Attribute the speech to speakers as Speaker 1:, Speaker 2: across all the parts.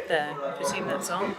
Speaker 1: there. I presume that's on.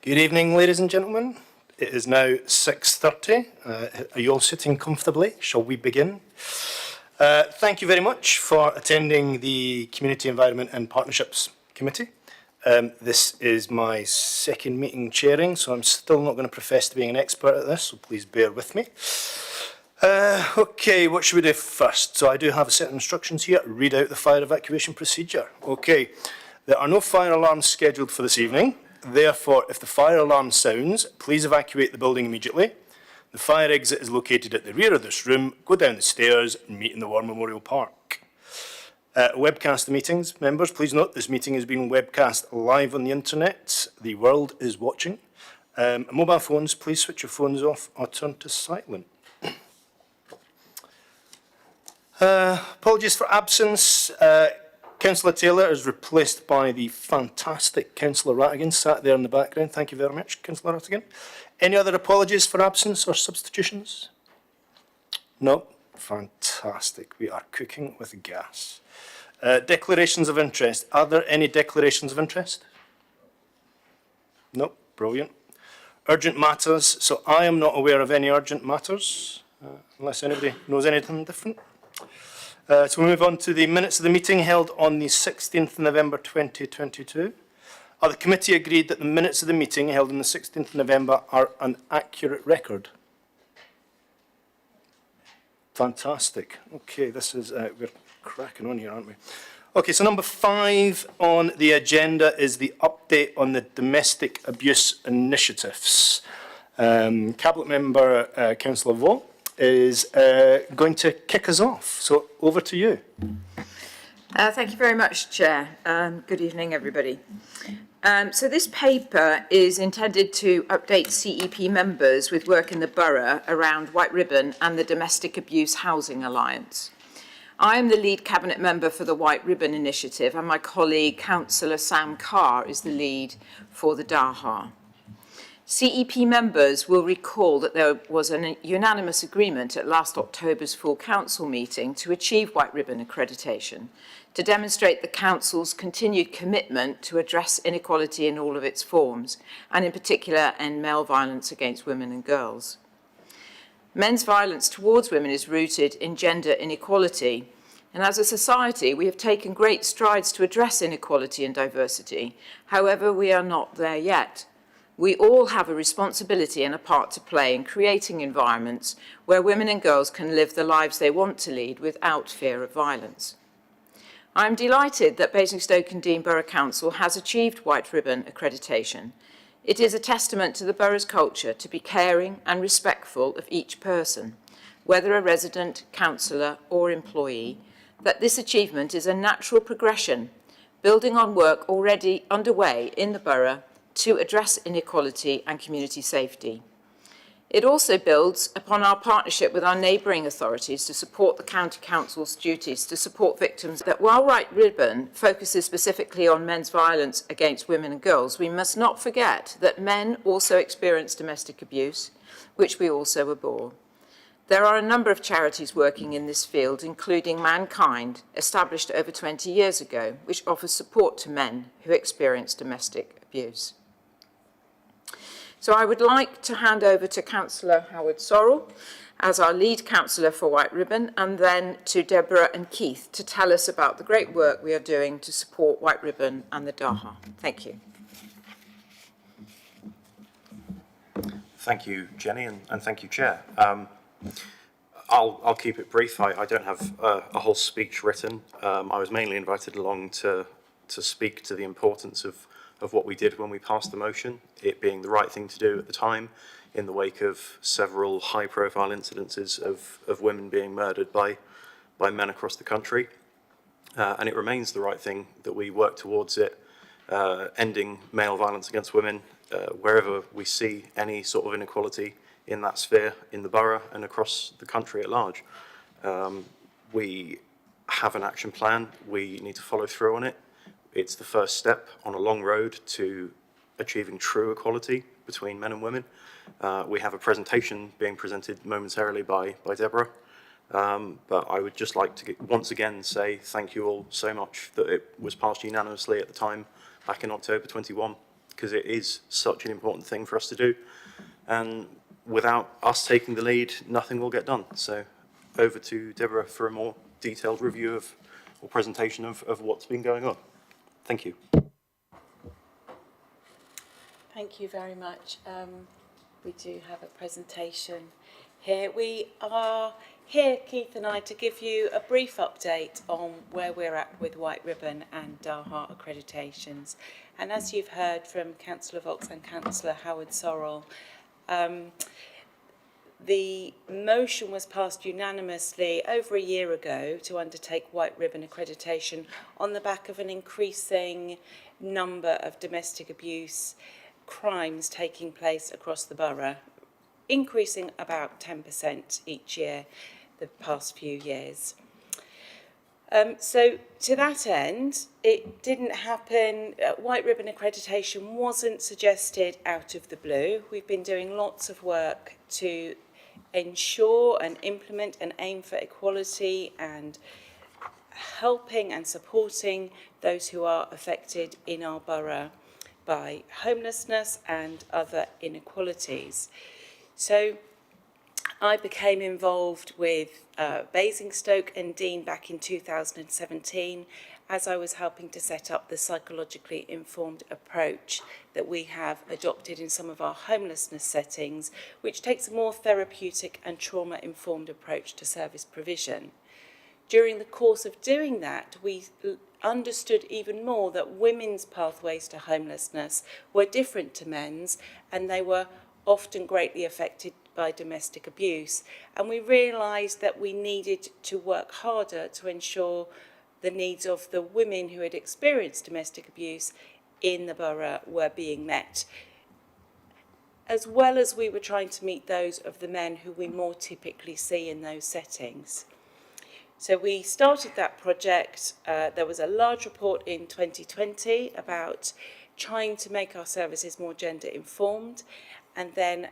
Speaker 2: Good evening, ladies and gentlemen. It is now 6:30. Are you all sitting comfortably? Shall we begin? Thank you very much for attending the Community Environment and Partnerships Committee. This is my second meeting chairing, so I'm still not going to profess to being an expert at this, so please bear with me. Okay, what should we do first? So I do have a set of instructions here. Read out the fire evacuation procedure. Okay, there are no fire alarms scheduled for this evening. Therefore, if the fire alarm sounds, please evacuate the building immediately. The fire exit is located at the rear of this room. Go down the stairs and meet in the War Memorial Park. Webcast the meetings. Members, please note this meeting is being webcast live on the internet. The world is watching. Mobile phones, please switch your phones off or turn to silent. Apologies for absence. Councillor Taylor is replaced by the fantastic Councillor Rattigan, sat there in the background. Thank you very much, Councillor Rattigan. Any other apologies for absence or substitutions? No? Fantastic. We are cooking with gas. Declarations of interest. Are there any declarations of interest? No? Brilliant. Urgent matters. So I am not aware of any urgent matters, unless anybody knows anything different. So we move on to the minutes of the meeting held on the 16th November 2022. Are the committee agreed that the minutes of the meeting held on the 16th November are an accurate record? Fantastic. Okay, this is, we're cracking on here, aren't we? Okay, so number 5 on the agenda is the update on the domestic abuse initiatives. Cabinet member Councillor Vaux is going to kick us off. So over to you.
Speaker 3: Thank you very much, Chair. Good evening, everybody. So this paper is intended to update CEP members with work in the borough around White Ribbon and the Domestic Abuse Housing Alliance. I am the lead cabinet member for the White Ribbon Initiative, and my colleague, Councillor Sam Carr, is the lead for the DAHA. CEP members will recall that there was a unanimous agreement at last October's full council meeting to achieve White Ribbon accreditation, to demonstrate the council's continued commitment to address inequality in all of its forms, and in particular end male violence against women and girls. Men's violence towards women is rooted in gender inequality, and as a society we have taken great strides to address inequality and diversity. However, we are not there yet. We all have a responsibility and a part to play in creating environments where women and girls can live the lives they want to lead without fear of violence. I am delighted that Basingstoke and Dean Borough Council has achieved White Ribbon accreditation. It is a testament to the borough's culture to be caring and respectful of each person, whether a resident, councillor or employee, that this achievement is a natural progression, building on work already underway in the borough to address inequality and community safety. It also builds upon our partnership with our neighbouring authorities to support the County Council's duties to support victims. That while White Ribbon focuses specifically on men's violence against women and girls, we must not forget that men also experience domestic abuse, which we also abhor. There are a number of charities working in this field, including Mankind, established over 20 years ago, which offers support to men who experience domestic abuse. So I would like to hand over to Councillor Howard Sorrell as our lead councillor for White Ribbon, and then to Deborah and Keith to tell us about the great work we are doing to support White Ribbon and the DAHA. Thank you.
Speaker 4: Thank you, Jenny, and thank you, Chair. I'll keep it brief. I don't have a whole speech written. I was mainly invited along to speak to the importance of what we did when we passed the motion, it being the right thing to do at the time, in the wake of several high-profile incidences of women being murdered by men across the country. And it remains the right thing that we work towards it, ending male violence against women wherever we see any sort of inequality in that sphere, in the borough and across the country at large. We have an action plan. We need to follow through on it. It's the first step on a long road to achieving true equality between men and women. We have a presentation being presented momentarily by Deborah, but I would just like to once again say thank you all so much that it was passed unanimously at the time back in October 21. because it is such an important thing for us to do. And without us taking the lead, nothing will get done. So over to Deborah for a more detailed review of, or presentation of what's been going on. Thank you.
Speaker 5: Thank you very much. We do have a presentation here. We are here, Keith and I, to give you a brief update on where we're at with White Ribbon and DAHA accreditations. And as you've heard from Councillor Vox and Councillor Howard Sorrell, the motion was passed unanimously over a year ago to undertake White Ribbon accreditation on the back of an increasing number of domestic abuse crimes taking place across the borough, increasing about 10% each year the past few years. So to that end, it didn't happen, White Ribbon accreditation wasn't suggested out of the blue. We've been doing lots of work to ensure and implement and aim for equality and helping and supporting those who are affected in our borough by homelessness and other inequalities. So I became involved with Basingstoke and Dean back in 2017 as I was helping to set up the psychologically informed approach that we have adopted in some of our homelessness settings, which takes a more therapeutic and trauma-informed approach to service provision. During the course of doing that, we understood even more that women's pathways to homelessness were different to men's, and they were often greatly affected by domestic abuse. And we realised that we needed to work harder to ensure the needs of the women who had experienced domestic abuse in the borough were being met, as well as we were trying to meet those of the men who we more typically see in those settings. So we started that project. There was a large report in 2020 about trying to make our services more gender informed. And then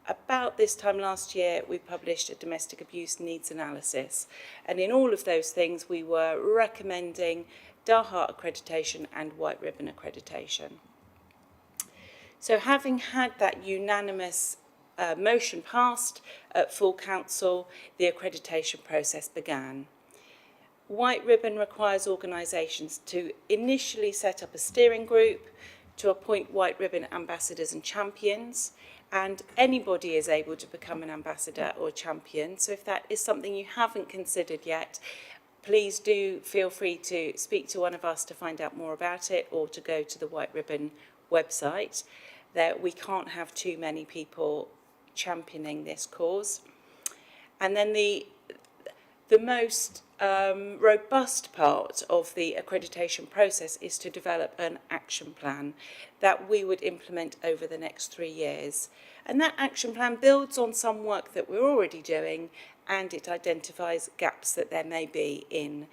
Speaker 5: about this time last year, we published a domestic abuse needs analysis. And in all of those things, we were recommending DAHA accreditation and White Ribbon accreditation. So having had that unanimous motion passed at full council, the accreditation process began. White Ribbon requires organisations to initially set up a steering group, to appoint White Ribbon ambassadors and champions, and anybody is able to become an ambassador or champion. So if that is something you haven't considered yet, please do feel free to speak to one of us to find out more about it, or to go to the White Ribbon website. There, we can't have too many people championing this cause. And then the most robust part of the accreditation process is to develop an action plan that we would implement over the next 3 years. And that action plan builds on some work that we're already doing, and it identifies gaps that there may be in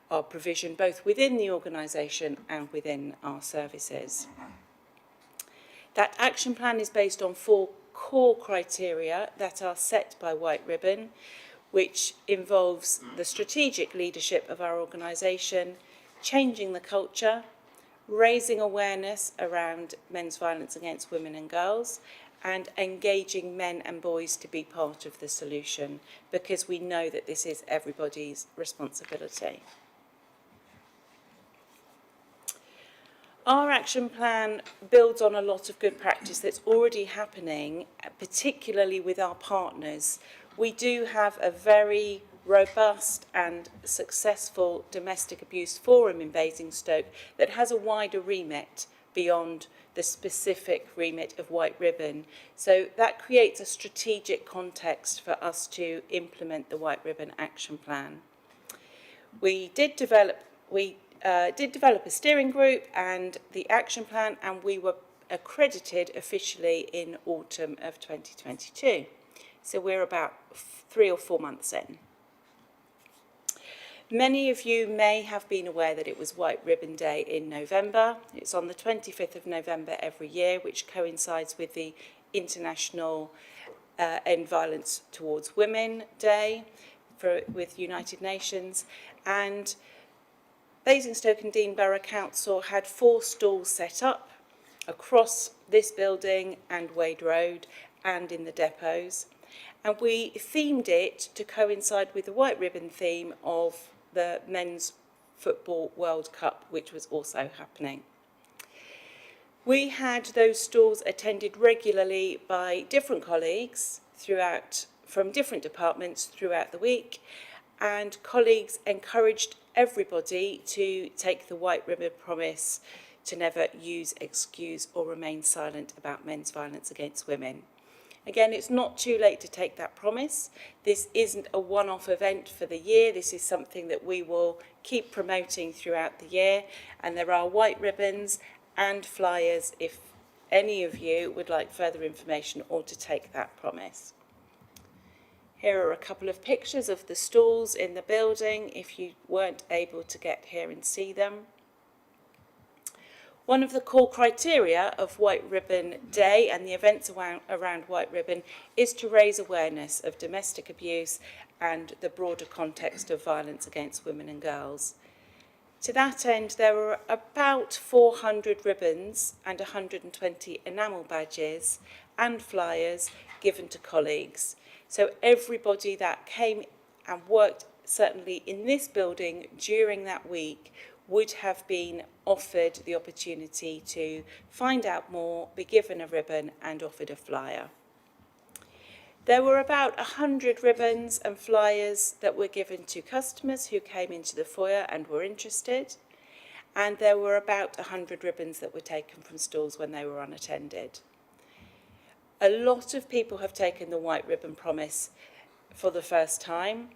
Speaker 5: our provision, both within the organisation and within our services. That action plan is based on 4 core criteria that are set by White Ribbon, which involves the strategic leadership of our organisation, changing the culture, raising awareness around men's violence against women and girls, and engaging men and boys to be part of the solution, because we know that this is everybody's responsibility. Our action plan builds on a lot of good practice that's already happening, particularly with our partners. We do have a very robust and successful domestic abuse forum in Basingstoke that has a wider remit beyond the specific remit of White Ribbon. So that creates a strategic context for us to implement the White Ribbon action plan. We did develop a steering group and the action plan, and we were accredited officially in autumn of 2022. So we're about 3 or 4 months in. Many of you may have been aware that it was White Ribbon Day in November. It's on the 25th of November every year, which coincides with the International End Violence Towards Women Day with United Nations. And Basingstoke and Dean Borough Council had 4 stalls set up across this building and Wade Road and in the depots. And we themed it to coincide with the white ribbon theme of the Men's Football World Cup, which was also happening. We had those stalls attended regularly by different colleagues from different departments throughout the week, and colleagues encouraged everybody to take the white ribbon promise to never use, excuse or remain silent about men's violence against women. Again, it's not too late to take that promise. This isn't a one-off event for the year. This is something that we will keep promoting throughout the year. And there are white ribbons and flyers if any of you would like further information or to take that promise. Here are a couple of pictures of the stalls in the building if you weren't able to get here and see them. One of the core criteria of White Ribbon Day and the events around White Ribbon is to raise awareness of domestic abuse and the broader context of violence against women and girls. To that end, there were about 400 ribbons and 120 enamel badges and flyers given to colleagues. So everybody that came and worked certainly in this building during that week would have been offered the opportunity to find out more, be given a ribbon and offered a flyer. There were about 100 ribbons and flyers that were given to customers who came into the foyer and were interested, and there were about 100 ribbons that were taken from stalls when they were unattended. A lot of people have taken the white ribbon promise for the first time.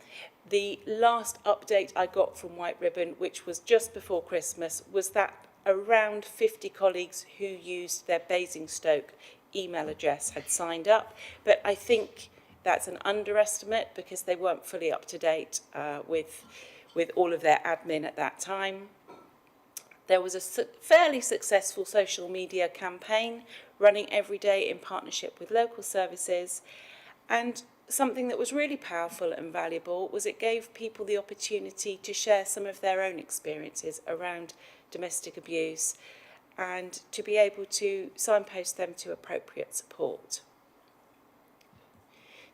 Speaker 5: The last update I got from White Ribbon, which was just before Christmas, was that around 50 colleagues who used their Basingstoke email address had signed up, but I think that's an underestimate because they weren't fully up to date with all of their admin at that time. There was a fairly successful social media campaign running every day in partnership with local services, and something that was really powerful and valuable was it gave people the opportunity to share some of their own experiences around domestic abuse and to be able to signpost them to appropriate support.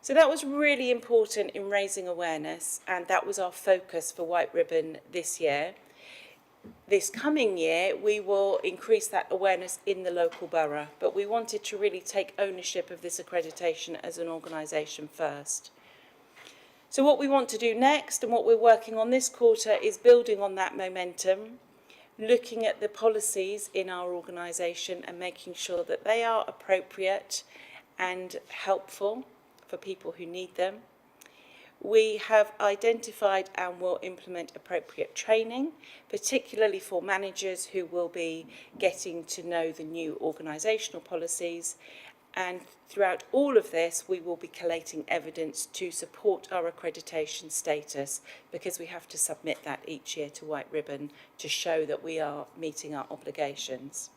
Speaker 5: So that was really important in raising awareness, and that was our focus for White Ribbon this year. This coming year, we will increase that awareness in the local borough, but we wanted to really take ownership of this accreditation as an organisation first. So what we want to do next and what we're working on this quarter is building on that momentum, looking at the policies in our organisation and making sure that they are appropriate and helpful for people who need them. We have identified and will implement appropriate training, particularly for managers who will be getting to know the new organisational policies. And throughout all of this, we will be collating evidence to support our accreditation status, because we have to submit that each year to White Ribbon to show that we are meeting our obligations.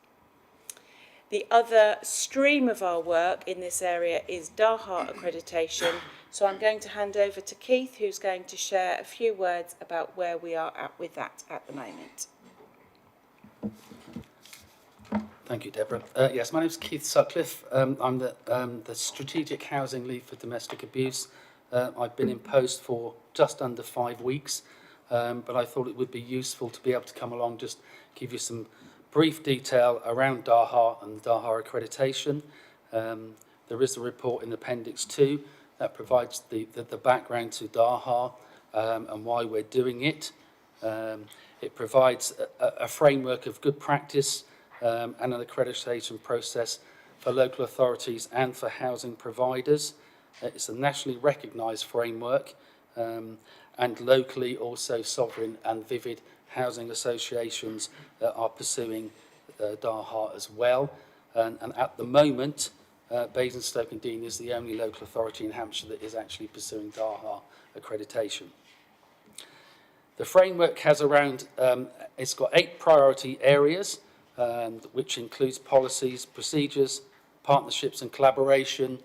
Speaker 5: The other stream of our work in this area is DAHA Accreditation. So I'm going to hand over to Keith, who's going to share a few words about where we are at with that at the moment.
Speaker 6: Thank you, Deborah. Yes, my name is Keith Sutcliffe. I'm the Strategic Housing Lead for Domestic Abuse. I've been in post for just under 5 weeks, but I thought it would be useful to be able to come along, just give you some brief detail around DAHA and DAHA accreditation. There is a report in Appendix 2 that provides the background to DAHA and why we're doing it. It provides a framework of good practice and an accreditation process for local authorities and for housing providers. It's a nationally recognised framework, and locally also sovereign and vivid housing associations are pursuing DAHA as well. And at the moment, Basingstoke and Deane is the only local authority in Hampshire that is actually pursuing DAHA accreditation. The framework has around, it's got 8 priority areas, which includes policies, procedures, partnerships and collaboration,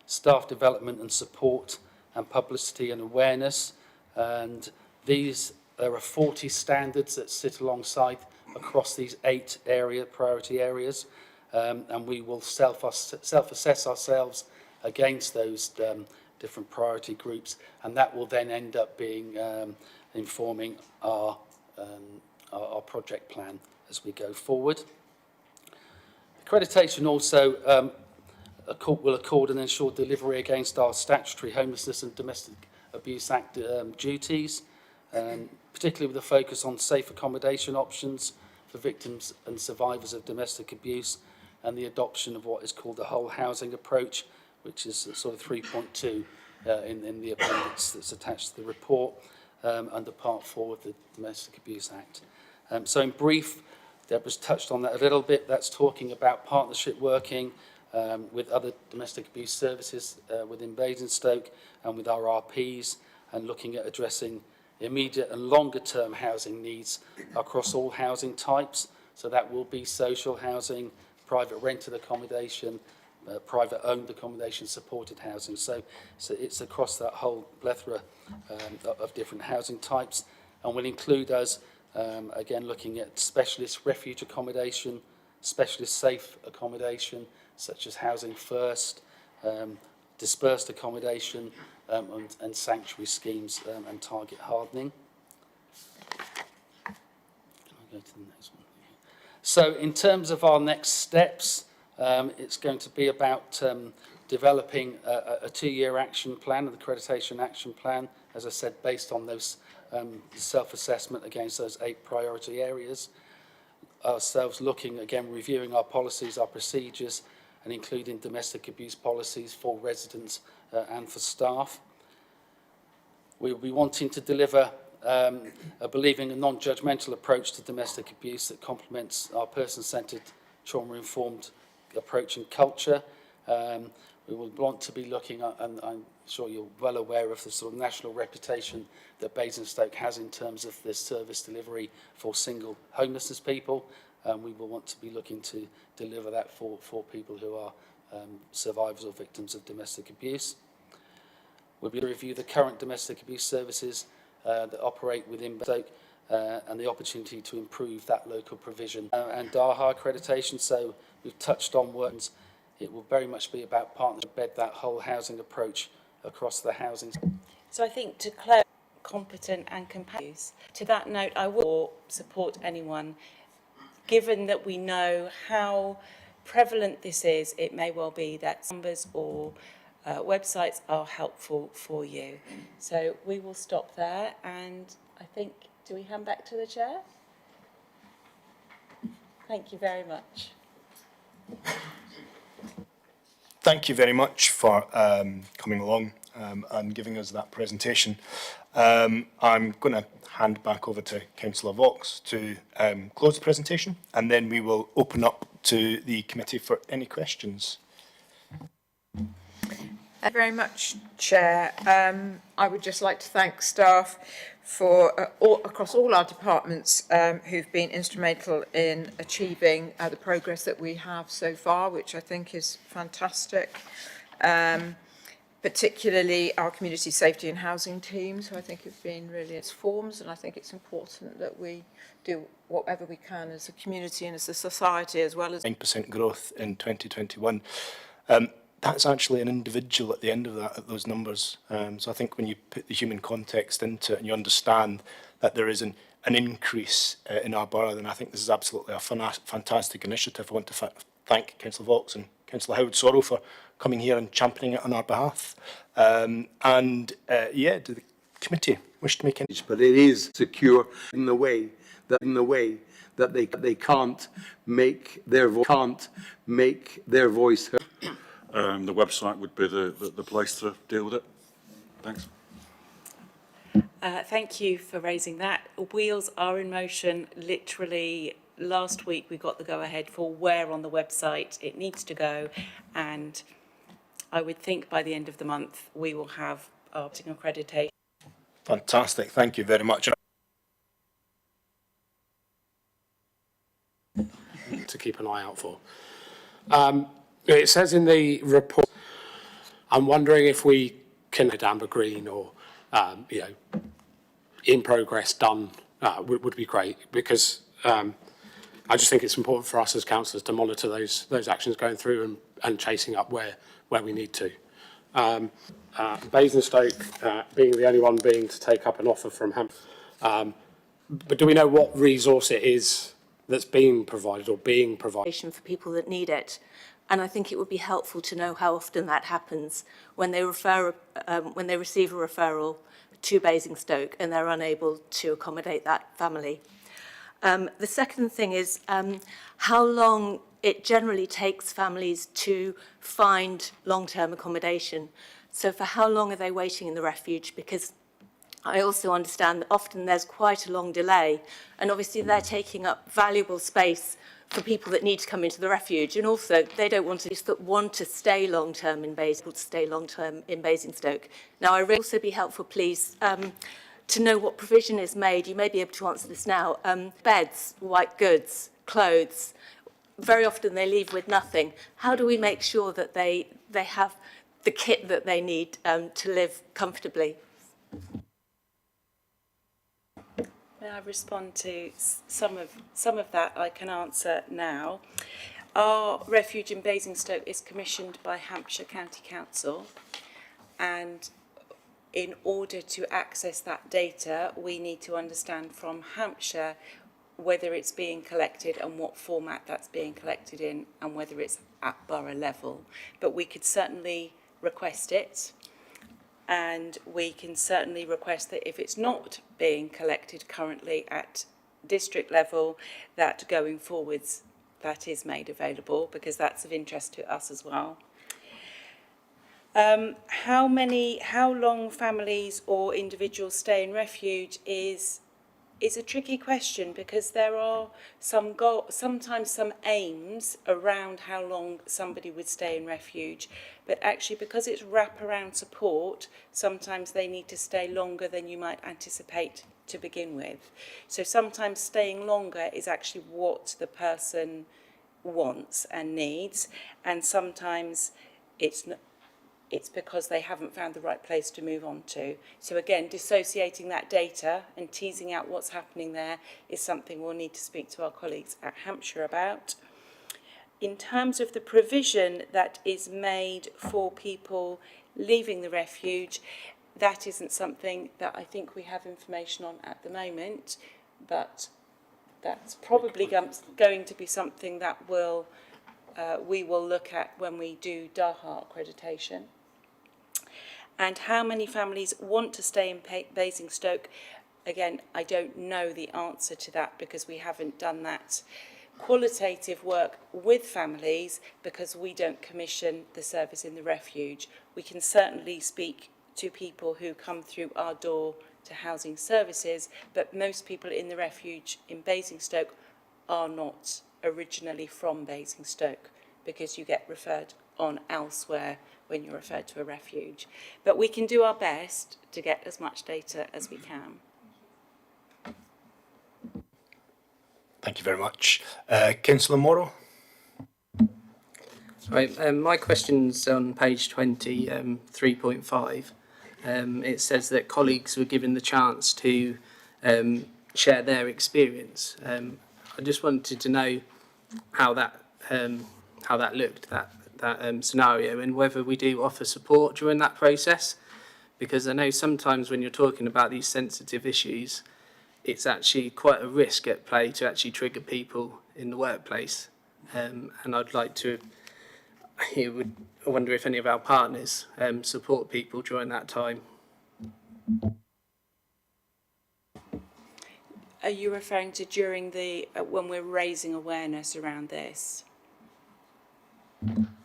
Speaker 6: staff development and support, and publicity and awareness. And there are 40 standards that sit alongside across these 8 priority areas. and we will self-assess ourselves against those different priority groups, and that will then end up being informing our project plan as we go forward. Accreditation also will accord and ensure delivery against our statutory Homelessness and Domestic Abuse Act duties, particularly with a focus on safe accommodation options for victims and survivors of domestic abuse, and the adoption of what is called the whole housing approach, which is sort of 3.2 in the appendix that's attached to the report under Part 4 of the Domestic Abuse Act. So in brief, Deborah's touched on that a little bit. That's talking about partnership working with other domestic abuse services within Basingstoke and with our RPs, and looking at addressing immediate and longer term housing needs across all housing types. So that will be social housing, private rented accommodation, private owned accommodation, supported housing. So it's across that whole plethora of different housing types, and will include us again looking at specialist refuge accommodation, specialist safe accommodation such as Housing First, dispersed accommodation and sanctuary schemes and target hardening. Can I go to the next one? So in terms of our next steps, it's going to be about developing a 2-year action plan, an accreditation action plan, as I said, based on those self-assessment against those 8 priority areas. Ourselves looking, again, reviewing our policies, our procedures, and including domestic abuse policies for residents and for staff. We will be wanting to deliver believing a non-judgmental approach to domestic abuse that complements our person-centred, trauma-informed approach and culture. We will want to be looking at, and I'm sure you're well aware of the sort of national reputation that Basingstoke has in terms of this service delivery for single homelessness people. We will want to be looking to deliver that for people who are survivors or victims of domestic abuse. We'll be able to review the current domestic abuse services that operate within Basingstoke and the opportunity to improve that local provision and DAHA accreditation. So we've touched on works. It will very much be about partnership, bed that whole housing approach across the housing.
Speaker 5: So I think to close, competent and compassionate. To that note, I will support anyone. Given that we know how prevalent this is, it may well be that numbers or websites are helpful for you. So we will stop there, and I think, do we hand back to the chair? Thank you very much.
Speaker 2: Thank you very much for coming along and giving us that presentation. I'm going to hand back over to Councillor Vaux to close the presentation, and then we will open up to the committee for any questions.
Speaker 3: Thank you very much, Chair. I would just like to thank staff for across all our departments who've been instrumental in achieving the progress that we have so far, which I think is fantastic. Particularly our community safety and housing teams, who I think have been really its forms, and I think it's important that we do whatever we can as a community and as a society, as well as
Speaker 2: 9% growth in 2021. That's actually an individual at the end of that, at those numbers. So I think when you put the human context into it and you understand that there is an increase in our borough, then I think this is absolutely a fantastic initiative. I want to thank Councillor Vaux and Councillor Howard-Sorrow for coming here and championing it on our behalf. Yeah, do the committee wish to make any?
Speaker 7: But it is secure in the way that they can't make their voice heard.
Speaker 8: The website would be the place to deal with it. Thanks.
Speaker 5: Thank you for raising that. Wheels are in motion. Literally last week we got the go-ahead for where on the website it needs to go, and I would think by the end of the month we will have our accreditation.
Speaker 2: Fantastic, thank you very much.
Speaker 9: To keep an eye out for. It says in the report, I'm wondering if we can add amber green or, in progress done would be great, because I just think it's important for us as councillors to monitor those actions going through and chasing up where we need to. Basingstoke being the only one being to take up an offer from Hampshire. But do we know what resource it is that's being provided or being provided?
Speaker 10: For people that need it. And I think it would be helpful to know how often that happens when they when they receive a referral to Basingstoke and they're unable to accommodate that family. The second thing is how long it generally takes families to find long-term accommodation. So for how long are they waiting in the refuge? Because I also understand that often there's quite a long delay, and obviously they're taking up valuable space for people that need to come into the refuge, and also they don't want to stay long-term in Basingstoke. Now, I would also be helpful, please, to know what provision is made. You may be able to answer this now. Beds, white goods, clothes. Very often they leave with nothing. How do we make sure that they have the kit that they need to live comfortably?
Speaker 5: May I respond to some of that? I can answer now. Our refuge in Basingstoke is commissioned by Hampshire County Council, and in order to access that data, we need to understand from Hampshire whether it's being collected and what format that's being collected in, and whether it's at borough level. But we could certainly request it, and we can certainly request that if it's not being collected currently at district level, that going forwards that is made available, because that's of interest to us as well. How long families or individuals stay in refuge is a tricky question, because there are sometimes some aims around how long somebody would stay in refuge, but actually because it's wraparound support, sometimes they need to stay longer than you might anticipate to begin with. So sometimes staying longer is actually what the person wants and needs, and sometimes it's because they haven't found the right place to move on to. So again, dissociating that data and teasing out what's happening there is something we'll need to speak to our colleagues at Hampshire about. In terms of the provision that is made for people leaving the refuge, that isn't something that I think we have information on at the moment, but that's probably going to be something that we will look at when we do DAHA accreditation. And how many families want to stay in Basingstoke? Again, I don't know the answer to that, because we haven't done that qualitative work with families, because we don't commission the service in the refuge. We can certainly speak to people who come through our door to housing services, but most people in the refuge in Basingstoke are not originally from Basingstoke, because you get referred on elsewhere when you're referred to a refuge. But we can do our best to get as much data as we can.
Speaker 2: Thank you very much. Councillor Morrow.
Speaker 11: Right, my question's on page 20, 3.5. It says that colleagues were given the chance to share their experience. I just wanted to know how that looked, that scenario, and whether we do offer support during that process, because I know sometimes when you're talking about these sensitive issues, it's actually quite a risk at play to actually trigger people in the workplace, and I'd like to. I wonder if any of our partners support people during that time.
Speaker 5: Are you referring to during when we're raising awareness around this?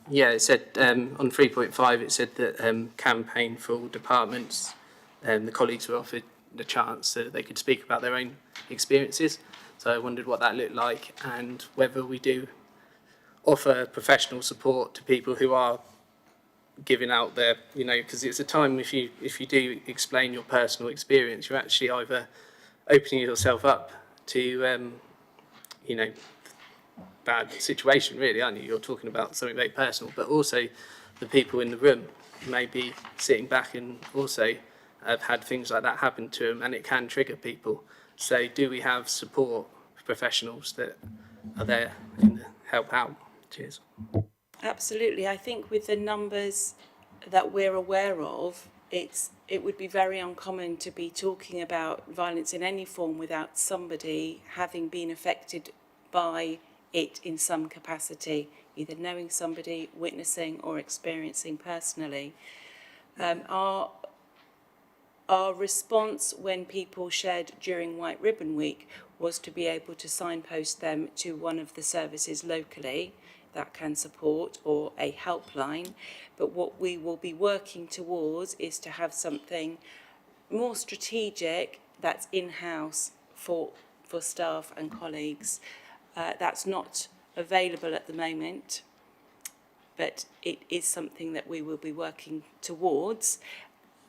Speaker 11: Yeah, it said on 3.5, it said that campaign for all departments, the colleagues were offered the chance so that they could speak about their own experiences. So I wondered what that looked like, and whether we do offer professional support to people who are giving out their, because it's a time if you do explain your personal experience, you're actually either opening yourself up to, bad situation, really, aren't you? You're talking about something very personal, but also the people in the room may be sitting back and also have had things like that happen to them, and it can trigger people. So do we have support professionals that are there to help out. Cheers.
Speaker 5: Absolutely. I think with the numbers that we're aware of, it would be very uncommon to be talking about violence in any form without somebody having been affected by it in some capacity, either knowing somebody, witnessing or experiencing personally. Our response when people shared during White Ribbon Week was to be able to signpost them to one of the services locally that can support, or a helpline. But what we will be working towards is to have something more strategic that's in-house for staff and colleagues. That's not available at the moment, but it is something that we will be working towards.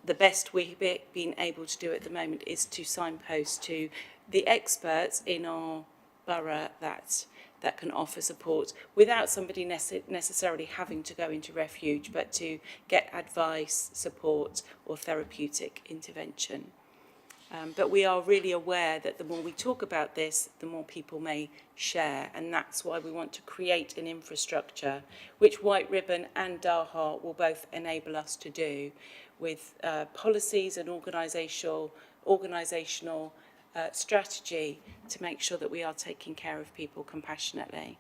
Speaker 5: The best we've been able to do at the moment is to signpost to the experts in our borough that can offer support without somebody necessarily having to go into Refuge, but to get advice, support or therapeutic intervention. But we are really aware that the more we talk about this, the more people may share, and that's why we want to create an infrastructure, which White Ribbon and DAHA will both enable us to do, with policies and organisational strategy to make sure that we are taking care of people compassionately.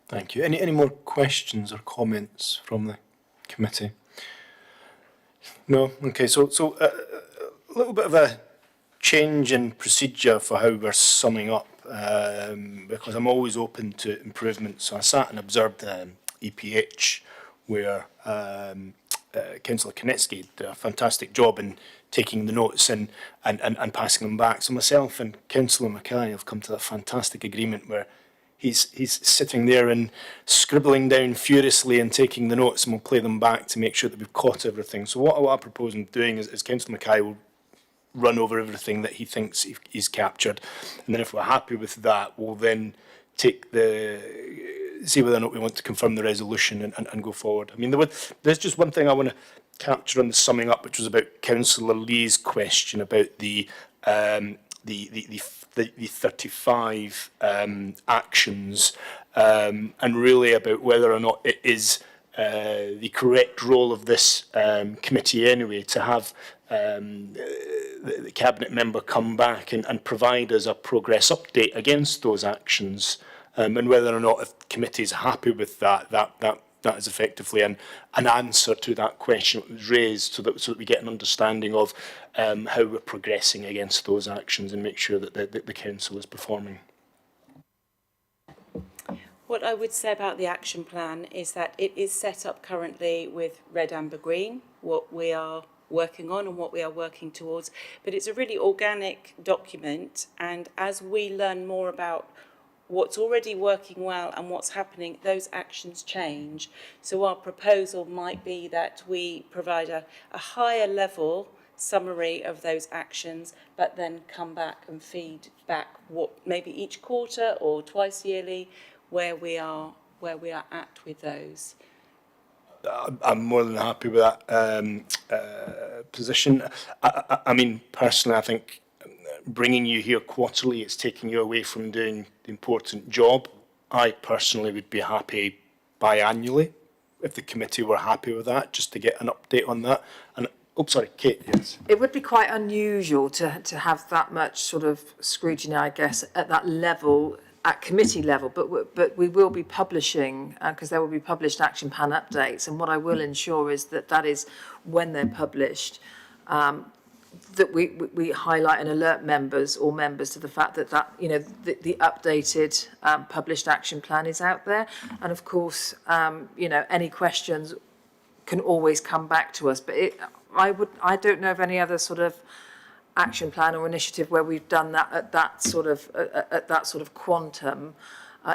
Speaker 2: Thank you. Any more questions or comments from the committee? No? Okay, so a little bit of a change in procedure for how we're summing up, because I'm always open to improvement. So I sat and observed EPH, where Councillor Konecki did a fantastic job in taking the notes and passing them back. So myself and Councillor Mackay have come to a fantastic agreement where he's sitting there and scribbling down furiously and taking the notes, and we'll play them back to make sure that we've caught everything. So what I propose doing is Councillor Mackay will run over everything that he thinks he's captured, and then if we're happy with that, we'll then see whether or not we want to confirm the resolution and go forward. I mean, there's just one thing I want to capture on the summing up, which was about Councillor Lee's question about the 35 actions, and really about whether or not it is the correct role of this committee anyway to have the cabinet member come back and provide us a progress update against those actions, and whether or not if the committee is happy with that is effectively an answer to that question that was raised, so that we get an understanding of how we're progressing against those actions and make sure that the council is performing.
Speaker 5: What I would say about the action plan is that it is set up currently with red, amber, green, what we are working on and what we are working towards, but it's a really organic document, and as we learn more about what's already working well and what's happening, those actions change. So our proposal might be that we provide a higher level summary of those actions, but then come back and feed back what maybe each quarter or twice yearly where we are at with those.
Speaker 2: I'm more than happy with that position. I mean, personally, I think bringing you here quarterly, it's taking you away from doing the important job. I personally would be happy biannually, if the committee were happy with that, just to get an update on that. And oh, sorry, Kate, yes.
Speaker 3: It would be quite unusual to have that much sort of scrutiny, I guess, at that level, at committee level, but we will be publishing, because there will be published action plan updates, and what I will ensure is that is when they're published, that we highlight and alert members to the fact that the updated published action plan is out there, and of course any questions can always come back to us. But I don't know of any other sort of action plan or initiative where we've done that at that sort of quantum.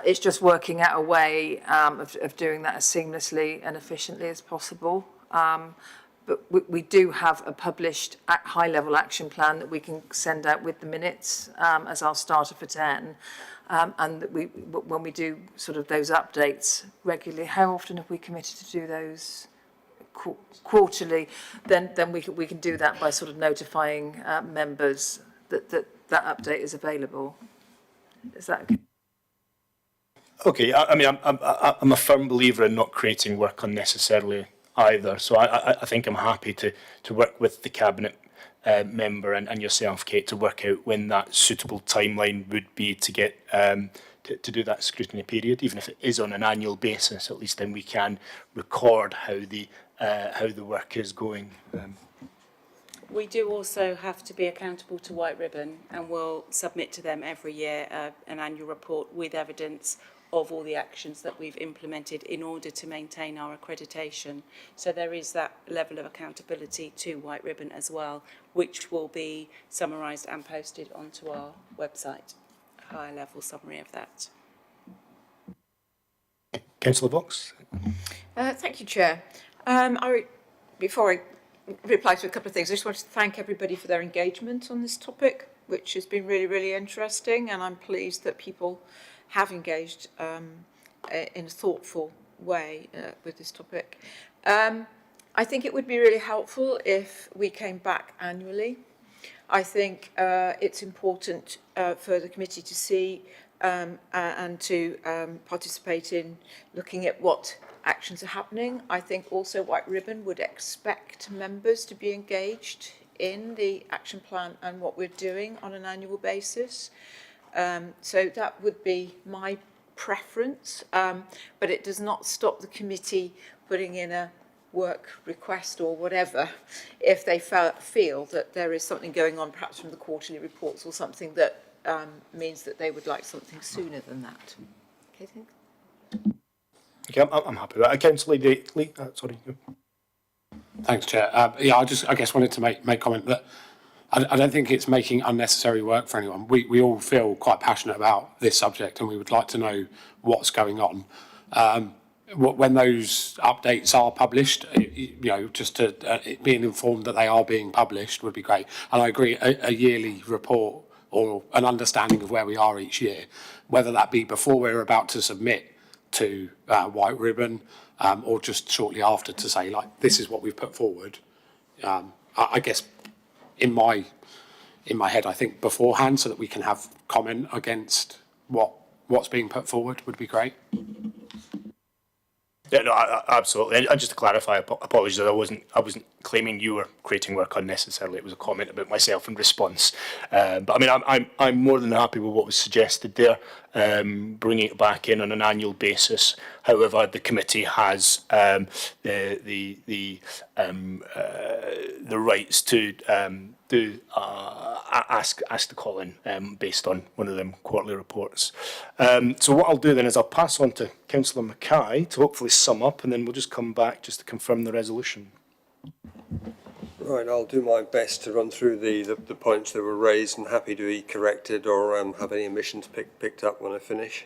Speaker 3: It's just working out a way of doing that as seamlessly and efficiently as possible. But we do have a published high-level action plan that we can send out with the minutes as our starter for 10. And that when we do sort of those updates regularly, how often have we committed to do those? Quarterly, then we can do that by sort of notifying members that update is available. Is that okay?
Speaker 2: Okay, I mean, I'm a firm believer in not creating work unnecessarily either. So I think I'm happy to work with the Cabinet member and yourself, Kate, to work out when that suitable timeline would be to get to do that scrutiny period, even if it is on an annual basis. At least then we can record how the work is going.
Speaker 5: We do also have to be accountable to White Ribbon, and we'll submit to them every year an annual report with evidence of all the actions that we've implemented in order to maintain our accreditation. So there is that level of accountability to White Ribbon as well, which will be summarised and posted onto our website. A higher level summary of that.
Speaker 2: Councillor Box.
Speaker 3: Thank you, Chair. Before I reply to a couple of things, I just wanted to thank everybody for their engagement on this topic, which has been really, really interesting, and I'm pleased that people have engaged in a thoughtful way with this topic. I think it would be really helpful if we came back annually. I think it's important for the committee to see and to participate in looking at what actions are happening. I think also White Ribbon would expect members to be engaged in the action plan and what we're doing on an annual basis. So that would be my preference, but it does not stop the committee putting in a work request or whatever if they feel that there is something going on, perhaps from the quarterly reports or something that means that they would like something sooner than that. Okay, thanks.
Speaker 2: Okay, I'm happy with that. Councillor Lee, sorry.
Speaker 9: Thanks, Chair. Yeah, I guess wanted to make comment that I don't think it's making unnecessary work for anyone. We all feel quite passionate about this subject, and we would like to know what's going on. When those updates are published, just to being informed that they are being published would be great. And I agree, a yearly report or an understanding of where we are each year, whether that be before we're about to submit to White Ribbon or just shortly after, to say, like, this is what we've put forward. I guess in my head, I think beforehand, so that we can have comment against what's being put forward would be great.
Speaker 2: Yeah, no, absolutely. And just to clarify, apologies, I wasn't claiming you were creating work unnecessarily. It was a comment about myself in response. But I mean, I'm more than happy with what was suggested there, bringing it back in on an annual basis. However, the committee has the rights to ask to call in based on one of them quarterly reports. So what I'll do then is I'll pass on to Councillor Mackay to hopefully sum up, and then we'll just come back just to confirm the resolution.
Speaker 12: Right, I'll do my best to run through the points that were raised, and happy to be corrected or have any omissions picked up when I finish.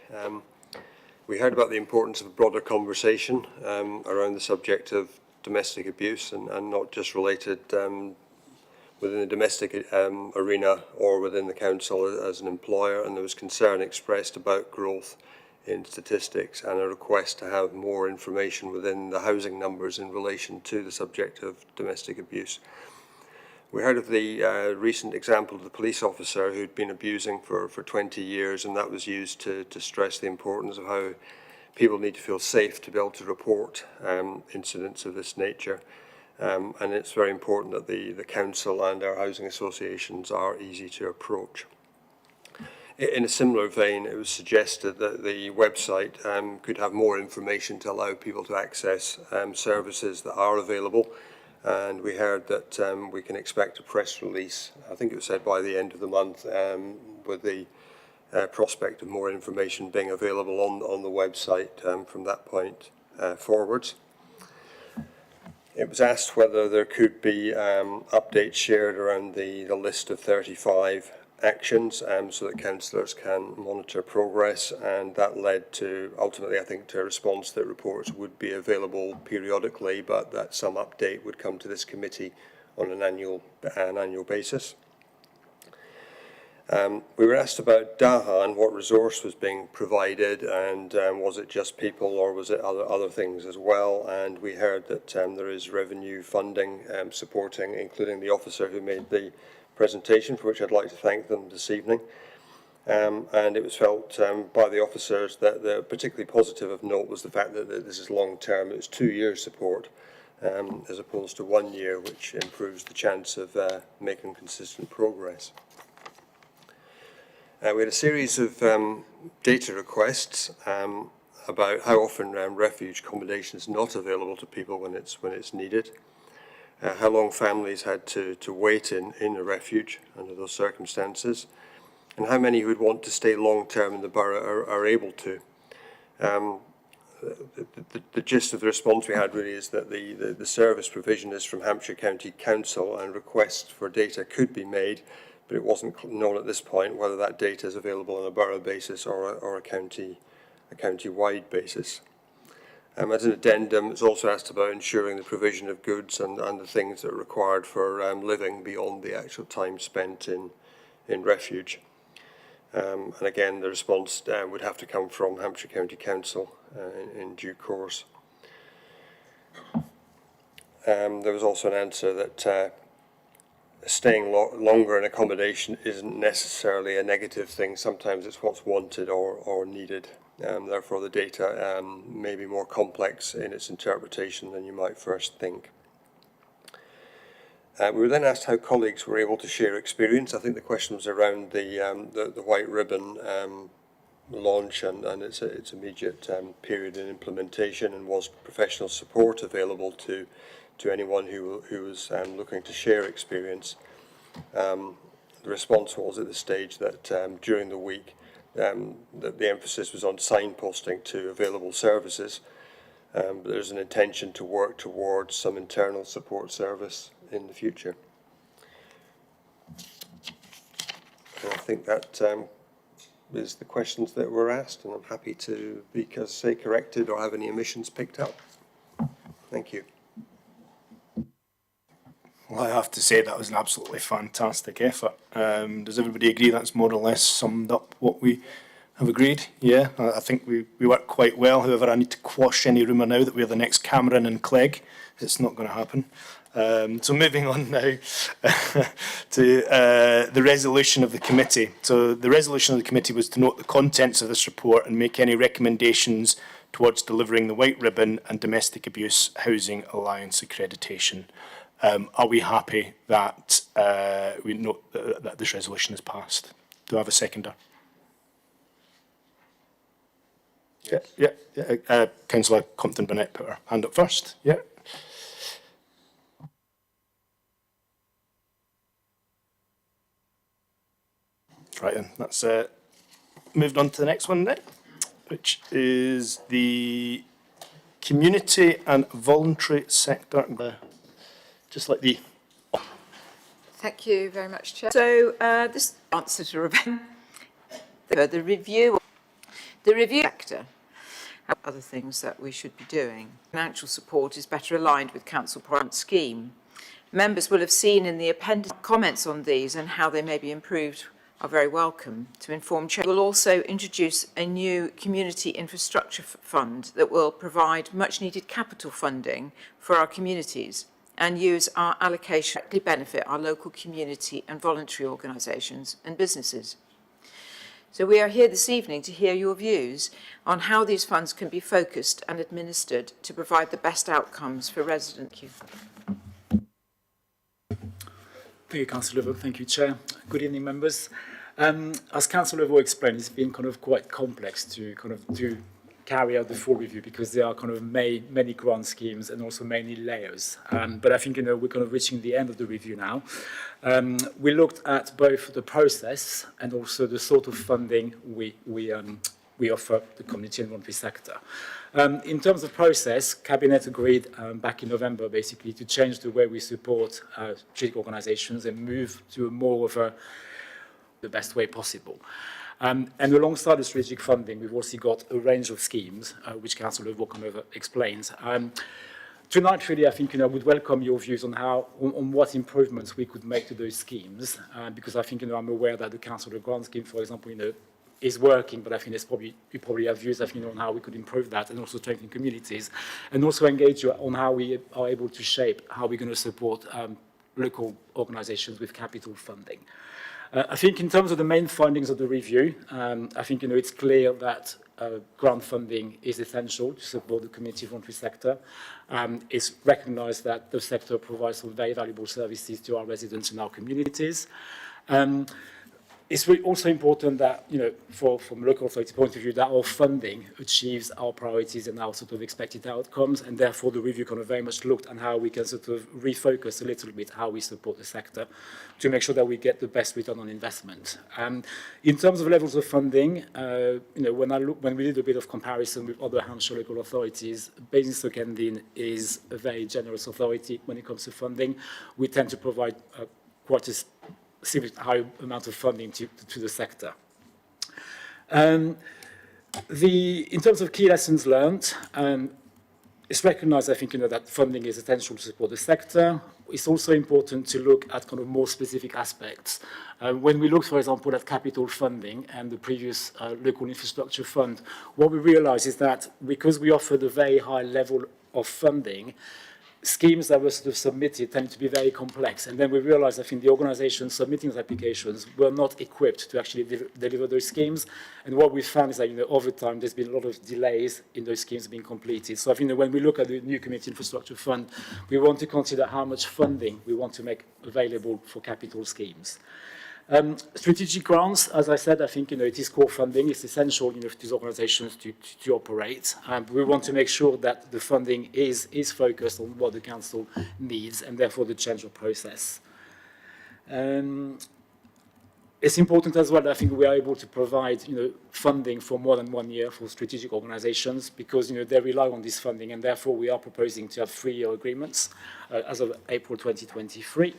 Speaker 12: We heard about the importance of a broader conversation around the subject of domestic abuse, and not just related within the domestic arena or within the council as an employer, and there was concern expressed about growth in statistics and a request to have more information within the housing numbers in relation to the subject of domestic abuse. We heard of the recent example of the police officer who'd been abusing for 20 years, and that was used to stress the importance of how people need to feel safe to be able to report incidents of this nature. And it's very important that the council and our housing associations are easy to approach. In a similar vein, it was suggested that the website could have more information to allow people to access services that are available. And we heard that we can expect a press release, I think it was said by the end of the month, with the prospect of more information being available on the website from that point forwards. It was asked whether there could be updates shared around the list of 35 actions so that councillors can monitor progress, and that led to, ultimately, I think, to a response that reports would be available periodically, but that some update would come to this committee on an annual basis. We were asked about DAHA and what resource was being provided, and was it just people or was it other things as well, and we heard that there is revenue funding supporting, including the officer who made the presentation, for which I'd like to thank them this evening. And it was felt by the officers that the particularly positive of note was the fact that this is long-term. It's 2 years support as opposed to 1 year, which improves the chance of making consistent progress. We had a series of data requests about how often refuge accommodation is not available to people when it's needed, how long families had to wait in a refuge under those circumstances, and how many who would want to stay long-term in the borough are able to. The gist of the response we had really is that the service provision is from Hampshire County Council, and requests for data could be made, but it wasn't known at this point whether that data is available on a borough basis or a county-wide basis. As an addendum, it's also asked about ensuring the provision of goods and the things that are required for living beyond the actual time spent in refuge. And again, the response would have to come from Hampshire County Council in due course. There was also an answer that staying longer in accommodation isn't necessarily a negative thing. Sometimes it's what's wanted or needed. Therefore, the data may be more complex in its interpretation than you might first think. We were then asked how colleagues were able to share experience. I think the question was around the white ribbon launch and its immediate period in implementation, and was professional support available to anyone who was looking to share experience. The response was at the stage that during the week that the emphasis was on signposting to available services, but there's an intention to work towards some internal support service in the future. And I think that is the questions that were asked, and I'm happy to be, corrected or have any omissions picked up. Thank you.
Speaker 2: Well, I have to say that was an absolutely fantastic effort. Does everybody agree that's more or less summed up what we have agreed? Yeah, I think we worked quite well. However, I need to quash any rumour now that we're the next Cameron and Clegg. It's not going to happen. So moving on now to the resolution of the committee. So the resolution of the committee was to note the contents of this report and make any recommendations towards delivering the White Ribbon and Domestic Abuse Housing Alliance accreditation. Are we happy that we note that this resolution is passed? Do I have a seconder? Yeah. Councillor Compton-Burnett put her hand up first. Yeah. Right then, that's moved on to the next one then, which is the community and voluntary sector. Just like the...
Speaker 3: Thank you very much, Chair. So this answer to Rebecca. The review sector, other things that we should be doing. Financial support is better aligned with council grant scheme. Members will have seen in the appendix comments on these and how they may be improved are very welcome to inform Chair. We'll also introduce a new community infrastructure fund that will provide much needed capital funding for our communities and use our allocation to benefit our local community and voluntary organisations and businesses. So we are here this evening to hear your views on how these funds can be focused and administered to provide the best outcomes for residents.
Speaker 13: Thank you, Councillor Leveau. Thank you, Chair. Good evening, members. As Councillor Leveau explained, it's been kind of quite complex to carry out the full review because there are kind of many grant schemes and also many layers. But I think we're kind of reaching the end of the review now. We looked at both the process and also the sort of funding we offer the community and voluntary sector. In terms of process, Cabinet agreed back in November basically to change the way we support strategic organisations and move to more of the best way possible. And alongside the strategic funding, we've also got a range of schemes, which Councillor Leveau kind of explains. Tonight, really, I think I would welcome your views on on what improvements we could make to those schemes, because I think I'm aware that the Council of Grant scheme, for example, is working, but I think we probably have views on how we could improve that and also strengthen communities, and also engage you on how we are able to shape how we're going to support local organisations with capital funding. I think in terms of the main findings of the review, I think it's clear that grant funding is essential to support the community voluntary sector. It's recognised that the sector provides some very valuable services to our residents and our communities. It's really also important that, from a local authority point of view, that our funding achieves our priorities and our sort of expected outcomes, and therefore the review kind of very much looked at how we can sort of refocus a little bit how we support the sector to make sure that we get the best return on investment. In terms of levels of funding, when we did a bit of comparison with other Hampshire local authorities, Basingstoke is a very generous authority when it comes to funding. We tend to provide quite a significant high amount of funding to the sector. In terms of key lessons learned, it's recognised, I think, that funding is essential to support the sector. It's also important to look at kind of more specific aspects. When we look, for example, at capital funding and the previous local infrastructure fund, what we realise is that because we offered a very high level of funding, schemes that were sort of submitted tended to be very complex. And then we realized, I think, the organizations submitting those applications were not equipped to actually deliver those schemes. And what we found is that, over time, there's been a lot of delays in those schemes being completed. So I think that when we look at the new community infrastructure fund, we want to consider how much funding we want to make available for capital schemes. Strategic grants, as I said, I think it is core funding. It's essential for these organisations to operate. We want to make sure that the funding is focused on what the council needs and therefore the change of process. It's important as well that I think we are able to provide funding for more than 1 year for strategic organisations because they rely on this funding, and therefore we are proposing to have 3-year agreements as of April 2023.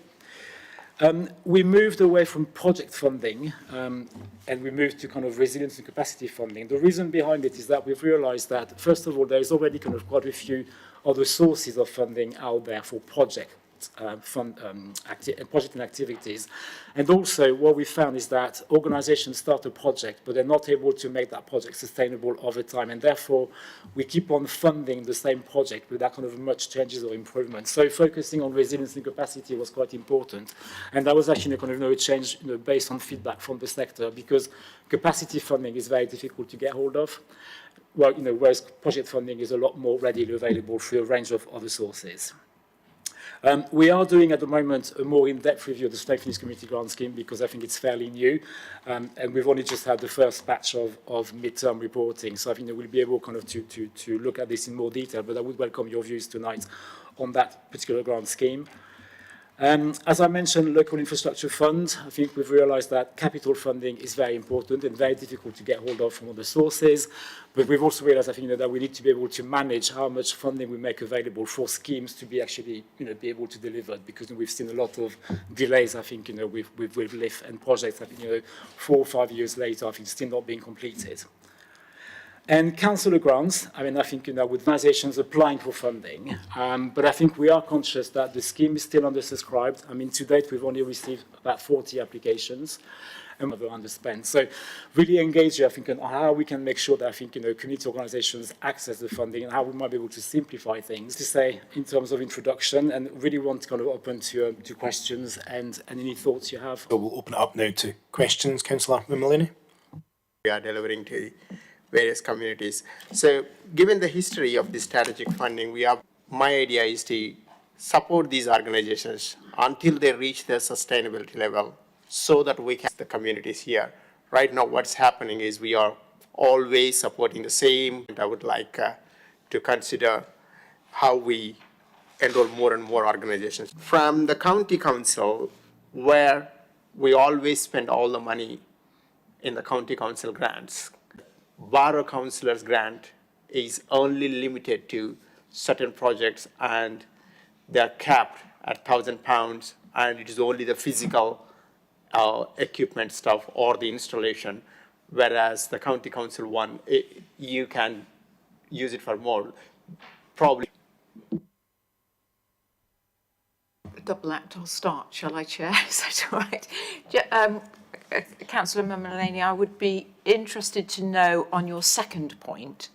Speaker 13: We moved away from project funding and we moved to kind of resilience and capacity funding. The reason behind it is that we've realised that, first of all, there is already kind of quite a few other sources of funding out there for project project and activities. And also what we found is that organisations start a project, but they're not able to make that project sustainable over time. And therefore, we keep on funding the same project without kind of much changes or improvements. So focusing on resilience and capacity was quite important. And that was actually kind of a change based on feedback from the sector, because capacity funding is very difficult to get hold of. Well, whereas project funding is a lot more readily available through a range of other sources. We are doing at the moment a more in-depth review of the Strengthening Community Grant Scheme because I think it's fairly new, and we've only just had the first batch of mid-term reporting. So I think that we'll be able kind of to look at this in more detail, but I would welcome your views tonight on that particular grant scheme. As I mentioned, local infrastructure fund, I think we've realised that capital funding is very important and very difficult to get hold of from other sources. But we've also realised, I think, that we need to be able to manage how much funding we make available for schemes to be actually, be able to deliver, because we've seen a lot of delays, I think, with LIF and projects, I think, 4 or 5 years later, I think, still not being completed. And councillor grants, I think, with organisations applying for funding, but I think we are conscious that the scheme is still undersubscribed. To date, we've only received about 40 applications and we're underspent. So really engage, I think, on how we can make sure that, I think, community organisations access the funding and how we might be able to simplify things. To say, in terms of introduction, and really want to kind of open to questions and any thoughts you have.
Speaker 2: So we'll open it up now to questions, Councillor Mimolini.
Speaker 14: We are delivering to various communities. So given the history of this strategic funding, my idea is to support these organizations until they reach their sustainability level so that we can the communities here. Right now, what's happening is we are always supporting the same. I would like to consider how we enroll more and more organizations. From the county council, where we always spend all the money in the county council grants, borough councillors grant is only limited to certain projects and they're capped at £1,000, and it is only the physical equipment stuff or the installation, whereas the county council one, you can use it for more. Probably.
Speaker 3: Double act, I'll start, shall I, Chair? Is that all right? Councillor Mimolini, I would be interested to know on your second point,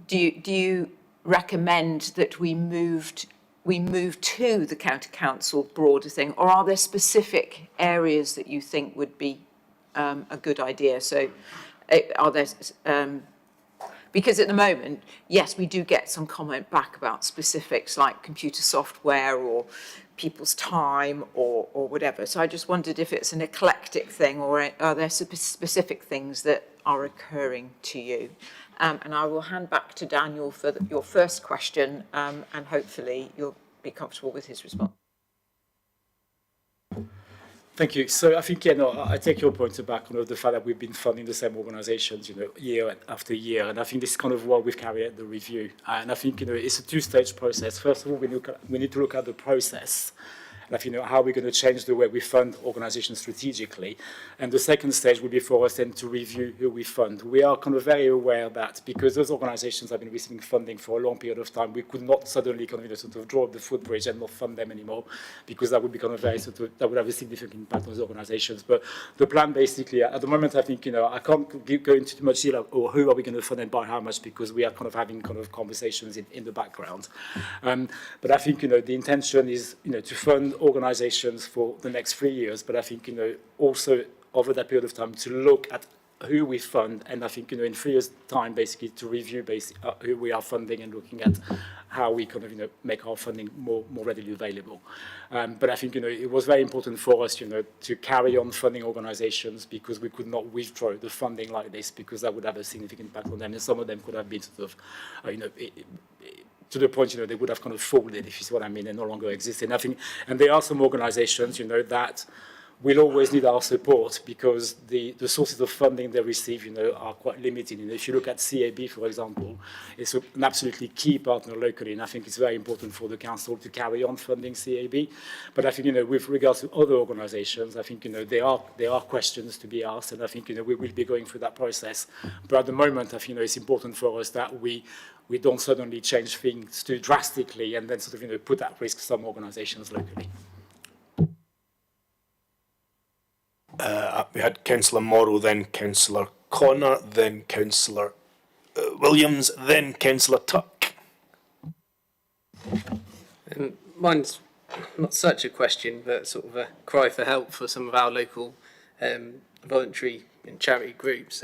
Speaker 3: do you recommend that we moved we move to the county council broader thing, or are there specific areas that you think would be a good idea? So are there, because at the moment, yes, we do get some comment back about specifics like computer software or people's time or whatever. So I just wondered if it's an eclectic thing, or are there specific things that are occurring to you? And I will hand back to Daniel for your first question, and hopefully you'll be comfortable with his response.
Speaker 13: Thank you. So I think, I take your point about kind of the fact that we've been funding the same organisations, year after year, and I think this is kind of what we've carried out the review. And I think, it's a two-stage process. First of all, we need to look at the process. Like, how we're going to change the way we fund organisations strategically. And the second stage will be for us then to review who we fund. We are kind of very aware that because those organisations have been receiving funding for a long period of time, we could not suddenly kind of, sort of draw up the footbridge and not fund them anymore, because that would be kind of very that would have a significant impact on those organisations. But the plan basically, at the moment, I think, I can't go into too much detail or who are we going to fund and by how much, because we are kind of having kind of conversations in the background. But I think, the intention is, to fund organisations for the next 3 years, but I think, also over that period of time to look at who we fund, and I think, in 3 years' time, basically to review who we are funding and looking at how we kind of, make our funding more readily available. But I think, it was very important for us, to carry on funding organisations, because we could not withdraw the funding like this, because that would have a significant impact on them, and some of them could have been sort of, to the point, they would have kind of folded, if you see what I mean, and no longer exist. And I think, and there are some organisations, that will always need our support, because the sources of funding they receive, are quite limited. If you look at CAB, for example, it's an absolutely key partner locally, and I think it's very important for the council to carry on funding CAB. But I think, with regards to other organisations, I think, there are questions to be asked, and I think, we will be going through that process. But at the moment, I think, it's important for us that we don't suddenly change things too drastically and then sort of, put at risk some organisations locally.
Speaker 2: We had Councillor Morrow, then Councillor Connor, then Councillor Williams, then Councillor Tuck.
Speaker 11: Mine's not such a question, but sort of a cry for help for some of our local voluntary and charity groups.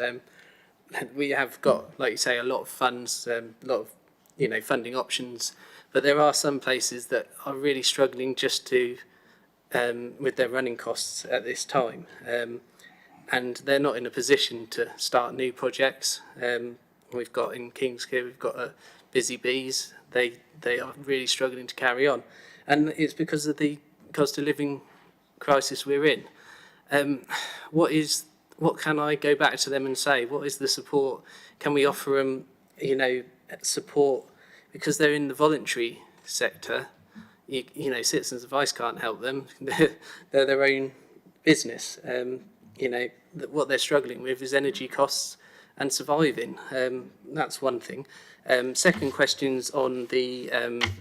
Speaker 11: We have got, like you say, a lot of funds, a lot of, funding options, but there are some places that are really struggling just to, with their running costs at this time. And they're not in a position to start new projects. We've got in Kingsclear, we've got Busy Bees. They are really struggling to carry on. And it's because of the cost of living crisis we're in. What can I go back to them and say? What is the support? Can we offer them, support? Because they're in the voluntary sector, Citizens Advice can't help them. They're their own business. What they're struggling with is energy costs and surviving. That's one thing. Second question's on the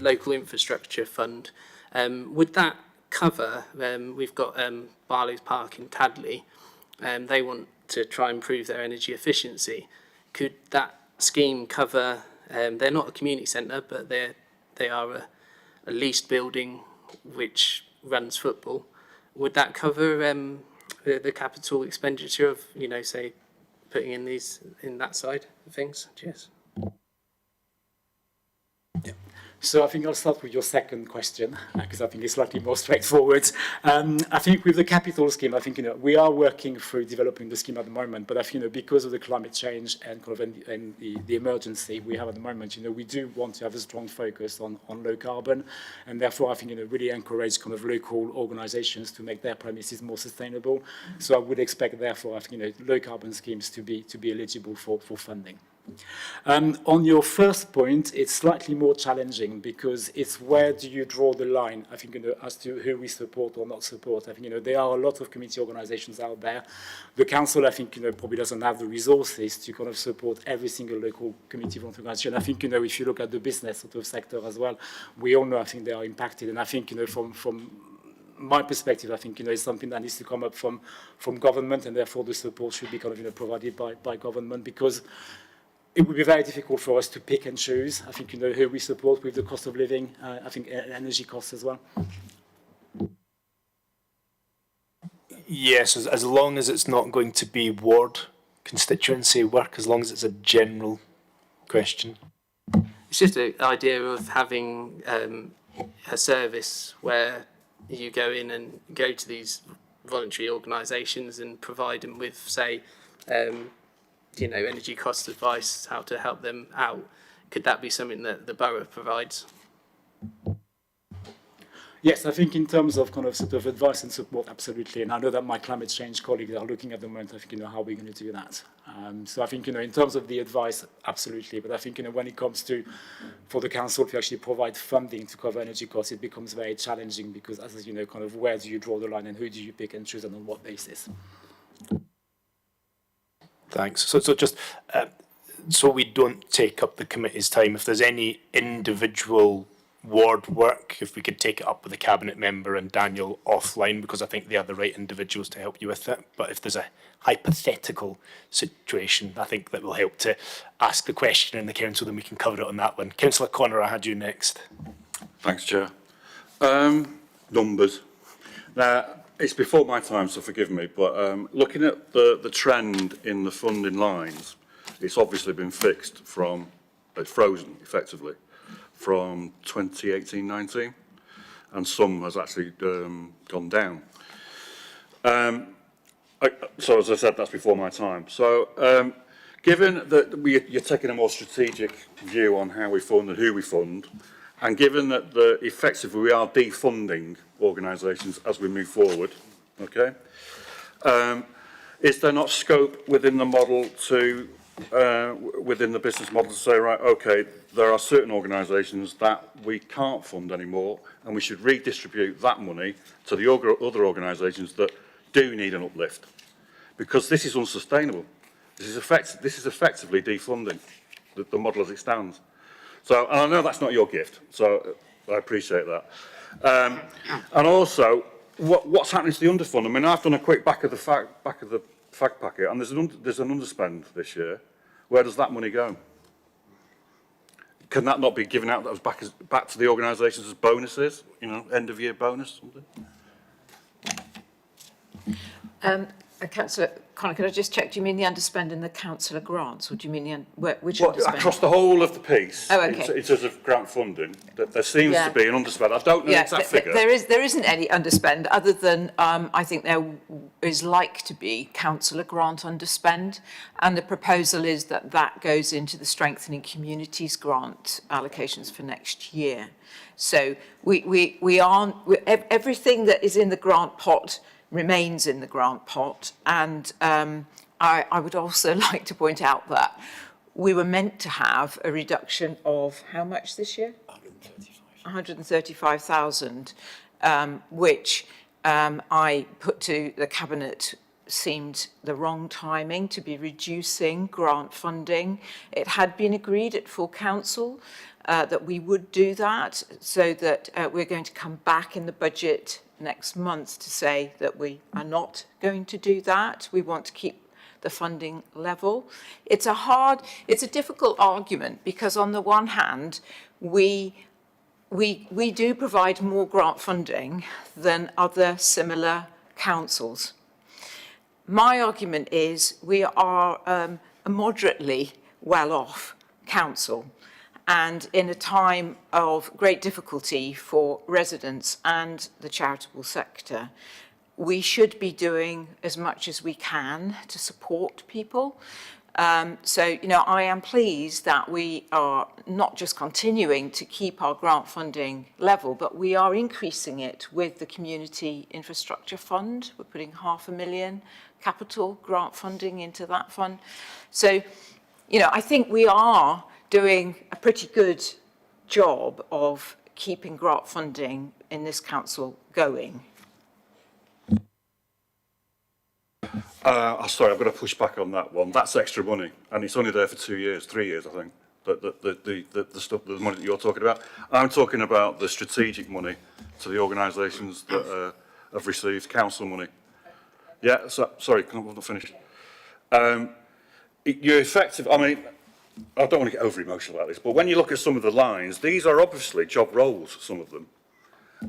Speaker 11: local infrastructure fund. Would that cover, we've got Barlow's Park in Tadley, they want to try and improve their energy efficiency. Could that scheme cover, they're not a community centre, but they are a leased building which runs football. Would that cover the capital expenditure of, say, putting in that side of things? Cheers.
Speaker 13: Yeah. So I think I'll start with your second question, because I think it's slightly more straightforward. I think with the capital scheme, I think, we are working through developing the scheme at the moment, but I think, because of the climate change and kind of and the emergency we have at the moment, we do want to have a strong focus on low carbon, and therefore I think, really encourage kind of local organisations to make their premises more sustainable. So I would expect, therefore, I think, low carbon schemes to be eligible for funding. On your first point, it's slightly more challenging, because it's where do you draw the line, I think, as to who we support or not support. I think, there are a lot of community organisations out there. The council, I think, probably doesn't have the resources to kind of support every single local community organisation. I think, if you look at the business sort of sector as well, we all know, I think, they are impacted. And I think, from my perspective, I think, it's something that needs to come up from government, and therefore the support should be kind of, provided by government, because it would be very difficult for us to pick and choose. I think, who we support with the cost of living, I think energy costs as well.
Speaker 2: Yes, as long as it's not going to be ward constituency work, as long as it's a general question.
Speaker 11: It's just an idea of having a service where you go in and go to these voluntary organisations and provide them with, say, energy cost advice, how to help them out. Could that be something that the borough provides?
Speaker 13: Yes, I think in terms of sort of advice and support, absolutely. And I know that my climate change colleagues are looking at the moment, I think, how we're going to do that. So I think, in terms of the advice, absolutely. But I think, when it comes to, for the council to actually provide funding to cover energy costs, it becomes very challenging because, as you know, where do you draw the line and who do you pick and choose and on what basis?
Speaker 2: Thanks. So just so we don't take up the committee's time, if there's any individual ward work, if we could take it up with the cabinet member and Daniel offline, because I think they are the right individuals to help you with it. But if there's a hypothetical situation, I think that will help to ask the question in the council, then we can cover it on that one. Councillor Connor, I had you next.
Speaker 8: Thanks, Chair. Numbers. Now, it's before my time, so forgive me, but looking at the trend in the funding lines, it's obviously been fixed from, it's frozen effectively, from 2018-19, and some has actually gone down. So as I said, that's before my time. So given that you're taking a more strategic view on how we fund and who we fund, and given that effectively we are defunding organisations as we move forward, okay, is there not scope within the model to within the business model to say, right, okay, there are certain organisations that we can't fund anymore, and we should redistribute that money to the other organisations that do need an uplift, because this is unsustainable. This is effectively defunding the model as it stands. So, and I know that's not your gift, so I appreciate that. And also, what's happening to the underfund? I mean, I've done a quick back of the fact packet, and there's an underspend this year. Where does that money go? Can that not be given out as back to the organisations as bonuses? End of year bonus, something?
Speaker 3: Councillor Connor, could I just check, do you mean the underspend in the councillor grants, or do you mean which underspend?
Speaker 8: Across the whole of the piece,
Speaker 3: oh, okay.
Speaker 8: in terms of grant funding, there seems to be an underspend. I don't know the exact figure.
Speaker 3: There isn't any underspend, other than I think there is like to be councillor grant underspend, and the proposal is that that goes into the Strengthening Communities grant allocations for next year. So we aren't, everything that is in the grant pot remains in the grant pot, and I would also like to point out that we were meant to have a reduction of how much this year? 135,000, which I put to the Cabinet seemed the wrong timing to be reducing grant funding. It had been agreed at full council that we would do that, so that we're going to come back in the budget next month to say that we are not going to do that. We want to keep the funding level. It's a difficult argument, because on the one hand, we do provide more grant funding than other similar councils. My argument is we are a moderately well-off council, and in a time of great difficulty for residents and the charitable sector, we should be doing as much as we can to support people. So, I am pleased that we are not just continuing to keep our grant funding level, but we are increasing it with the Community Infrastructure Fund. We're putting £500,000 capital grant funding into that fund. So, I think we are doing a pretty good job of keeping grant funding in this council going.
Speaker 8: Sorry, I've got to push back on that one. That's extra money, and it's only there for 2 years, 3 years, I think. The money that you're talking about. I'm talking about the strategic money to the organisations that have received council money. Yeah, sorry, I'm not finished. You're effective. I mean, I don't want to get over emotional about this, but when you look at some of the lines, these are obviously job roles, some of them.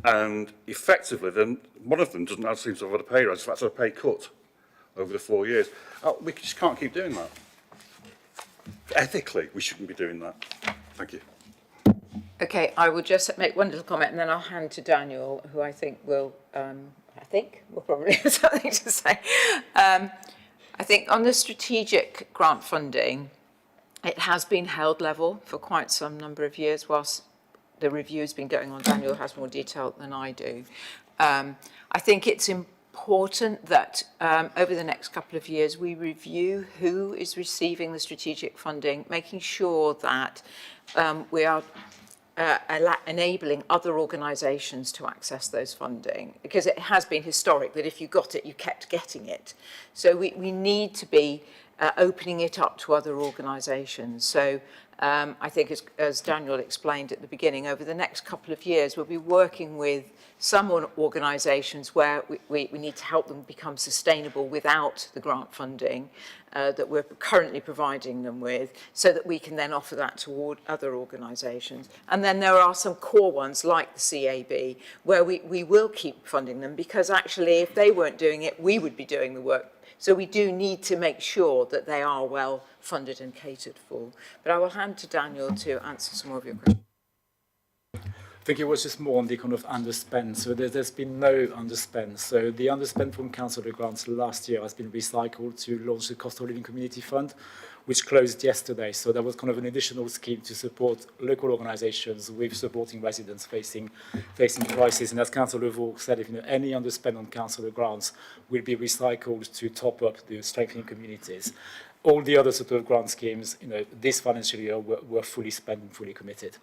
Speaker 8: And effectively, then one of them doesn't seem to have had a pay rise, in fact, a pay cut over the 4 years. We just can't keep doing that. Ethics, we shouldn't be doing that. Thank you.
Speaker 3: Okay, I will just make one little comment and then I'll hand to Daniel, who I think will probably have something to say. I think on the strategic grant funding, it has been held level for quite some number of years whilst the review has been going on. Daniel has more detail than I do. I think it's important that over the next couple of years we review who is receiving the strategic funding, making sure that we are enabling other organisations to access those funding, because it has been historic that if you got it, you kept getting it. So we need to be opening it up to other organisations. So I think as Daniel explained at the beginning, over the next couple of years, we'll be working with some organisations where we need to help them become sustainable without the grant funding that we're currently providing them with, so that we can then offer that to other organisations. And then there are some core ones like the CAB, where we will keep funding them, because actually if they weren't doing it, we would be doing the work. So we do need to make sure that they are well funded and catered for. But I will hand to Daniel to answer some more of your questions.
Speaker 13: I think it was just more on the kind of underspend. So there's been no underspend. So the underspend from council grants last year has been recycled to launch the Cost of Living Community Fund, which closed yesterday. So that was kind of an additional scheme to support local organisations with supporting residents facing crisis. And as Councillor Vaughan said, if any underspend on council grants will be recycled to top up the strengthening communities. All the other sort of grant schemes, this financial year were fully spent and fully committed.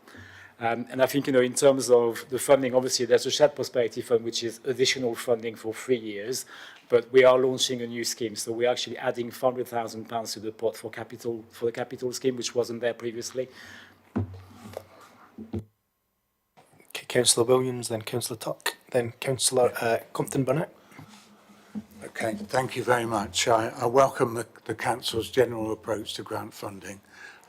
Speaker 13: And I think, in terms of the funding, obviously there's a Shared Prosperity Fund, which is additional funding for 3 years, but we are launching a new scheme. So we're actually adding £500,000 to the pot for the capital scheme, which wasn't there previously.
Speaker 2: Okay, Councillor Williams, then Councillor Tuck, then Councillor Compton-Burnett.
Speaker 15: Okay, thank you very much. I welcome the Council's general approach to grant funding,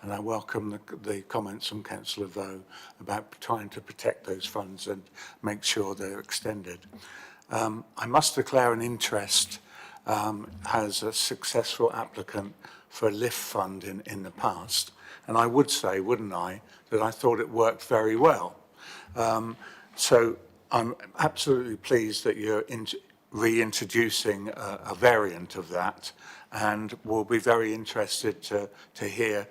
Speaker 15: and I welcome the comments from Councillor Vaughan about trying to protect those funds and make sure they're extended. I must declare an interest as a successful applicant for a LIFT fund in the past, and I would say, wouldn't I, that I thought it worked very well. So I'm absolutely pleased that you're reintroducing a variant of that, and we'll be very interested to hear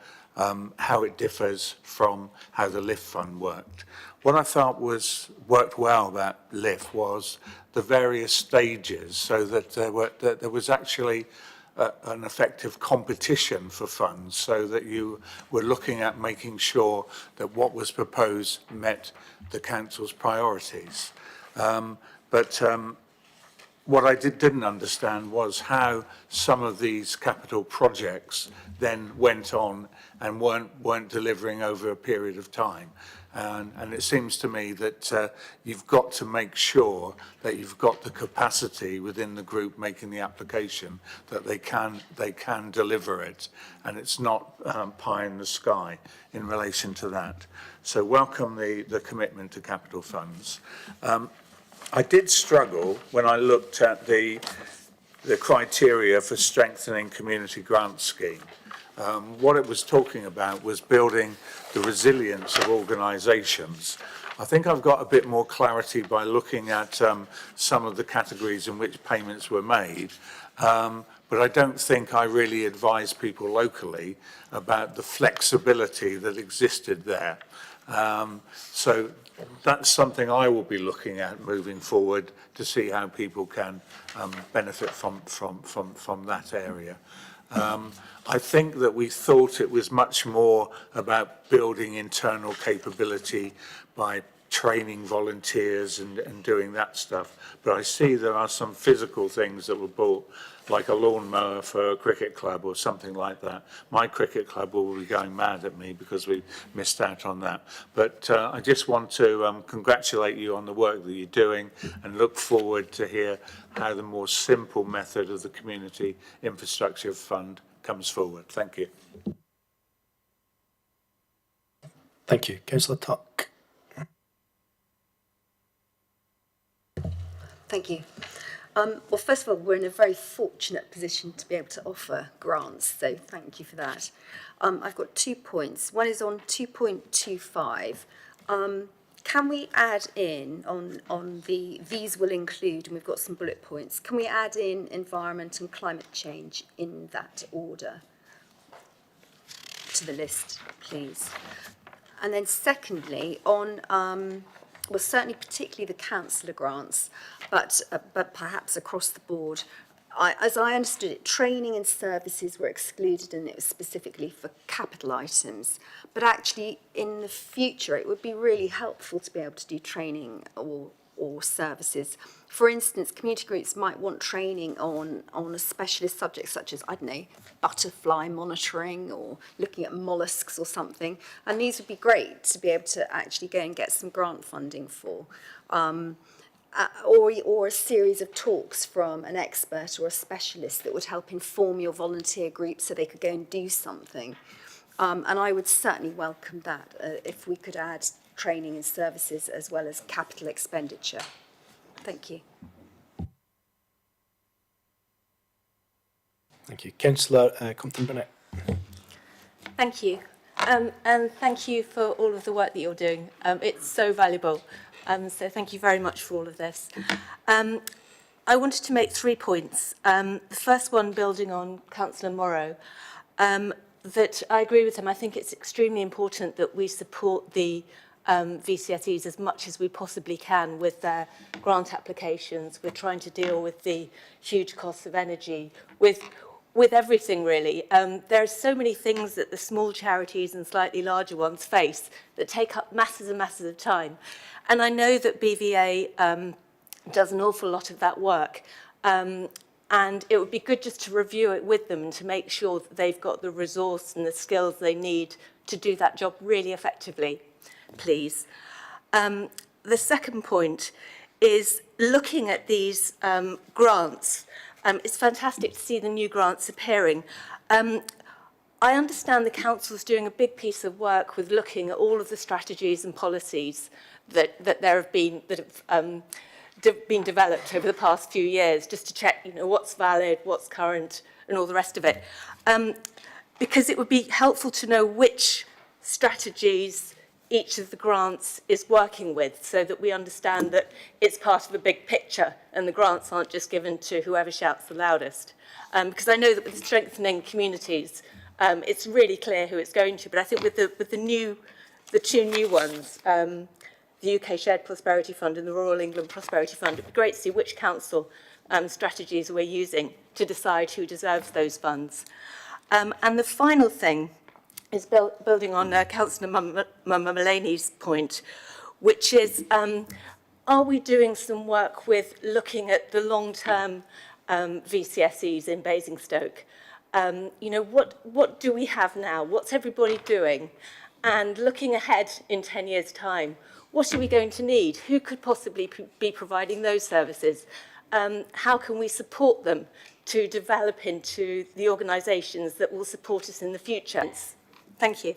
Speaker 15: how it differs from how the LIFT fund worked. What I felt worked well about LIFT was the various stages, so that there was actually an effective competition for funds, so that you were looking at making sure that what was proposed met the council's priorities. What I didn't understand was how some of these capital projects then went on and weren't delivering over a period of time. And it seems to me that you've got to make sure that you've got the capacity within the group making the application that they can deliver it, and it's not pie in the sky in relation to that. So welcome the commitment to capital funds. I did struggle when I looked at the criteria for strengthening community grant scheme. What it was talking about was building the resilience of organisations. I think I've got a bit more clarity by looking at some of the categories in which payments were made, but I don't think I really advised people locally about the flexibility that existed there. So that's something I will be looking at moving forward to see how people can benefit from that area. I think that we thought it was much more about building internal capability by training volunteers and doing that stuff. But I see there are some physical things that were bought, like a lawnmower for a cricket club or something like that. My cricket club will be going mad at me because we missed out on that. But I just want to congratulate you on the work that you're doing and look forward to hear how the more simple method of the Community Infrastructure Fund comes forward. Thank you.
Speaker 2: Thank you. Councillor Tuck.
Speaker 16: Thank you. Well, first of all, we're in a very fortunate position to be able to offer grants, so thank you for that. I've got 2 points. One is on 2.25. Can we add in on these will include, and we've got some bullet points, can we add in environment and climate change in that order to the list, please? And then secondly, on, well, certainly particularly the councillor grants, but perhaps across the board, as I understood it, training and services were excluded and it was specifically for capital items. But actually, in the future, it would be really helpful to be able to do training or services. For instance, community groups might want training on a specialist subject such as, I don't know, butterfly monitoring or looking at molluscs or something. And these would be great to be able to actually go and get some grant funding for. Or a series of talks from an expert or a specialist that would help inform your volunteer group so they could go and do something. And I would certainly welcome that if we could add training and services as well as capital expenditure. Thank you.
Speaker 2: Thank you. Councillor Compton-Burnett.
Speaker 10: Thank you. And thank you for all of the work that you're doing. It's so valuable. So thank you very much for all of this. I wanted to make 3 points. The first one, building on Councillor Morrow, that I agree with him. I think it's extremely important that we support the VCSEs as much as we possibly can with their grant applications. We're trying to deal with the huge costs of energy, with everything really. There are so many things that the small charities and slightly larger ones face that take up masses and masses of time. And I know that BVA does an awful lot of that work. And it would be good just to review it with them and to make sure that they've got the resource and the skills they need to do that job really effectively, please. The second point is looking at these grants. It's fantastic to see the new grants appearing. I understand the council's doing a big piece of work with looking at all of the strategies and policies that have been developed over the past few years, just to check, you know, what's valid, what's current, and all the rest of it. Because it would be helpful to know which strategies each of the grants is working with, so that we understand that it's part of a big picture and the grants aren't just given to whoever shouts the loudest. Because I know that with strengthening communities, it's really clear who it's going to, but I think with the 2 new ones, the UK Shared Prosperity Fund and the Royal England Prosperity Fund, it would be great to see which council strategies we're using to decide who deserves those funds. And the final thing is building on Councillor Mullany's point, which is, are we doing some work with looking at the long-term VCSEs in Basingstoke? You know, what do we have now? What's everybody doing? And looking ahead in 10 years' time, what are we going to need? Who could possibly be providing those services? How can we support them to develop into the organisations that will support us in the future? Thank you.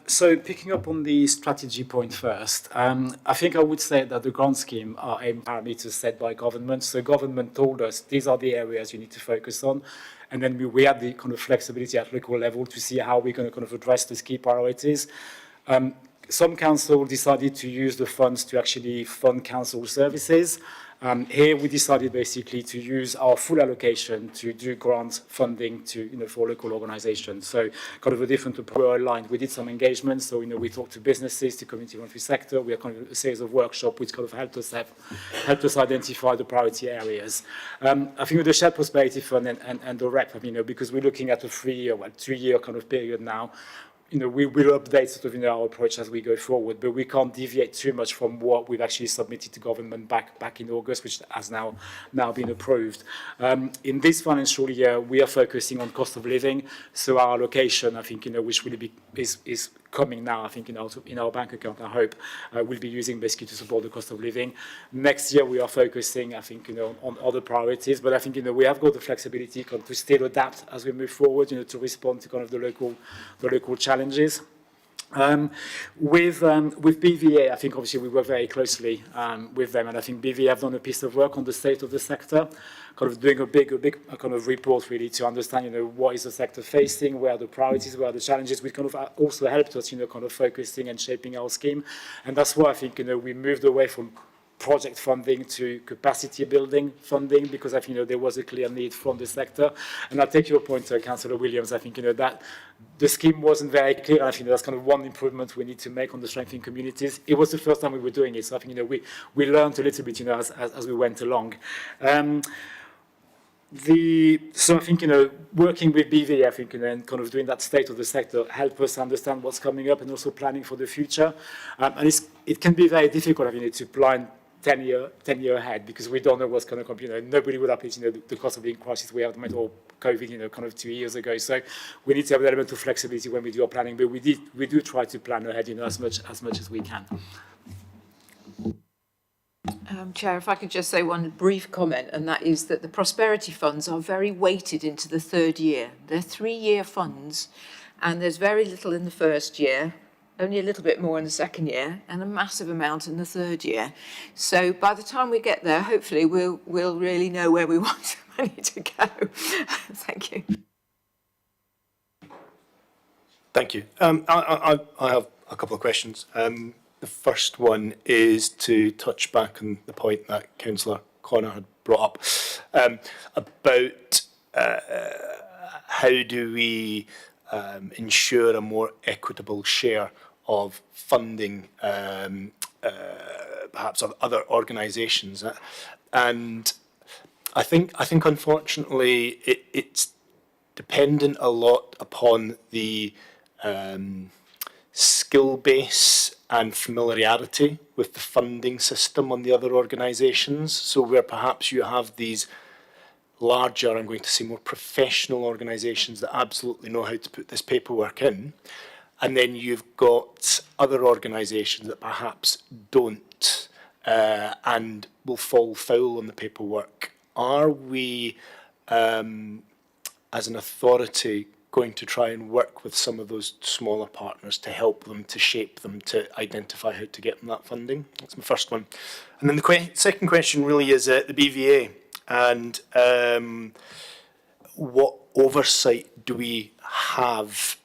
Speaker 13: So picking up on the strategy point first, I think I would say that the grant scheme are aimed parameters set by government. So government told us these are the areas you need to focus on. And then we had the kind of flexibility at local level to see how we're going to kind of address those key priorities. Some council decided to use the funds to actually fund council services. Here we decided basically to use our full allocation to do grant funding to, you know, for local organisations. So kind of a different approach aligned. We did some engagement, so, you know, we talked to businesses, to community voluntary sector. We had kind of a series of workshops which kind of helped us identify the priority areas. I think with the Shared Prosperity Fund and the REP, you know, because we're looking at a 3-year, 2-year kind of period now. You know, we will update sort of, you know, our approach as we go forward, but we can't deviate too much from what we've actually submitted to government back in August, which has now been approved. In this financial year, we are focusing on cost of living, so our allocation, I think, you know, which really is coming now, I think, in our bank account, I hope, we'll be using basically to support the cost of living. Next year, we are focusing, I think, on other priorities, but I think, we have got the flexibility to still adapt as we move forward, to respond to kind of the local challenges. With BVA, I think obviously we work very closely with them, and I think BVA have done a piece of work on the state of the sector, kind of doing a big kind of report really to understand, what is the sector facing, where are the priorities, where are the challenges, which kind of also helped us, kind of focusing and shaping our scheme, and that's why I think, we moved away from project funding to capacity building funding, because I think there was a clear need from the sector. And I take your point, Councillor Williams. I think that the scheme wasn't very clear. And I think that's kind of one improvement we need to make on the strengthening communities. It was the first time we were doing it, so I think we learned a little bit as we went along. So I think, working with BVA, I think, and kind of doing that state of the sector help us understand what's coming up and also planning for the future. And it can be very difficult, I think, to plan 10 year ahead, because we don't know what's going to come. Nobody would have the cost of living crisis we have, or COVID, kind of 2 years ago. So we need to have an element of flexibility when we do our planning, but we do try to plan ahead, as much as we can.
Speaker 3: Chair, if I could just say one brief comment, and that is that the prosperity funds are very weighted into the third year. They're 3-year funds, and there's very little in the first year, only a little bit more in the second year, and a massive amount in the third year. So by the time we get there, hopefully we'll really know where we want the money to go. Thank you.
Speaker 2: Thank you. I have a couple of questions. The first one is to touch back on the point that Councillor Connor had brought up about how do we ensure a more equitable share of funding, perhaps of other organisations, and I think unfortunately it's dependent a lot upon the skill base and familiarity with the funding system on the other organisations. So where perhaps you have these larger, I'm going to say more professional organisations that absolutely know how to put this paperwork in, and then you've got other organisations that perhaps don't and will fall foul on the paperwork. Are we, as an authority, going to try and work with some of those smaller partners to help them, to shape them, to identify how to get them that funding? That's my first one. And then the second question really is the BVA, and what oversight do we have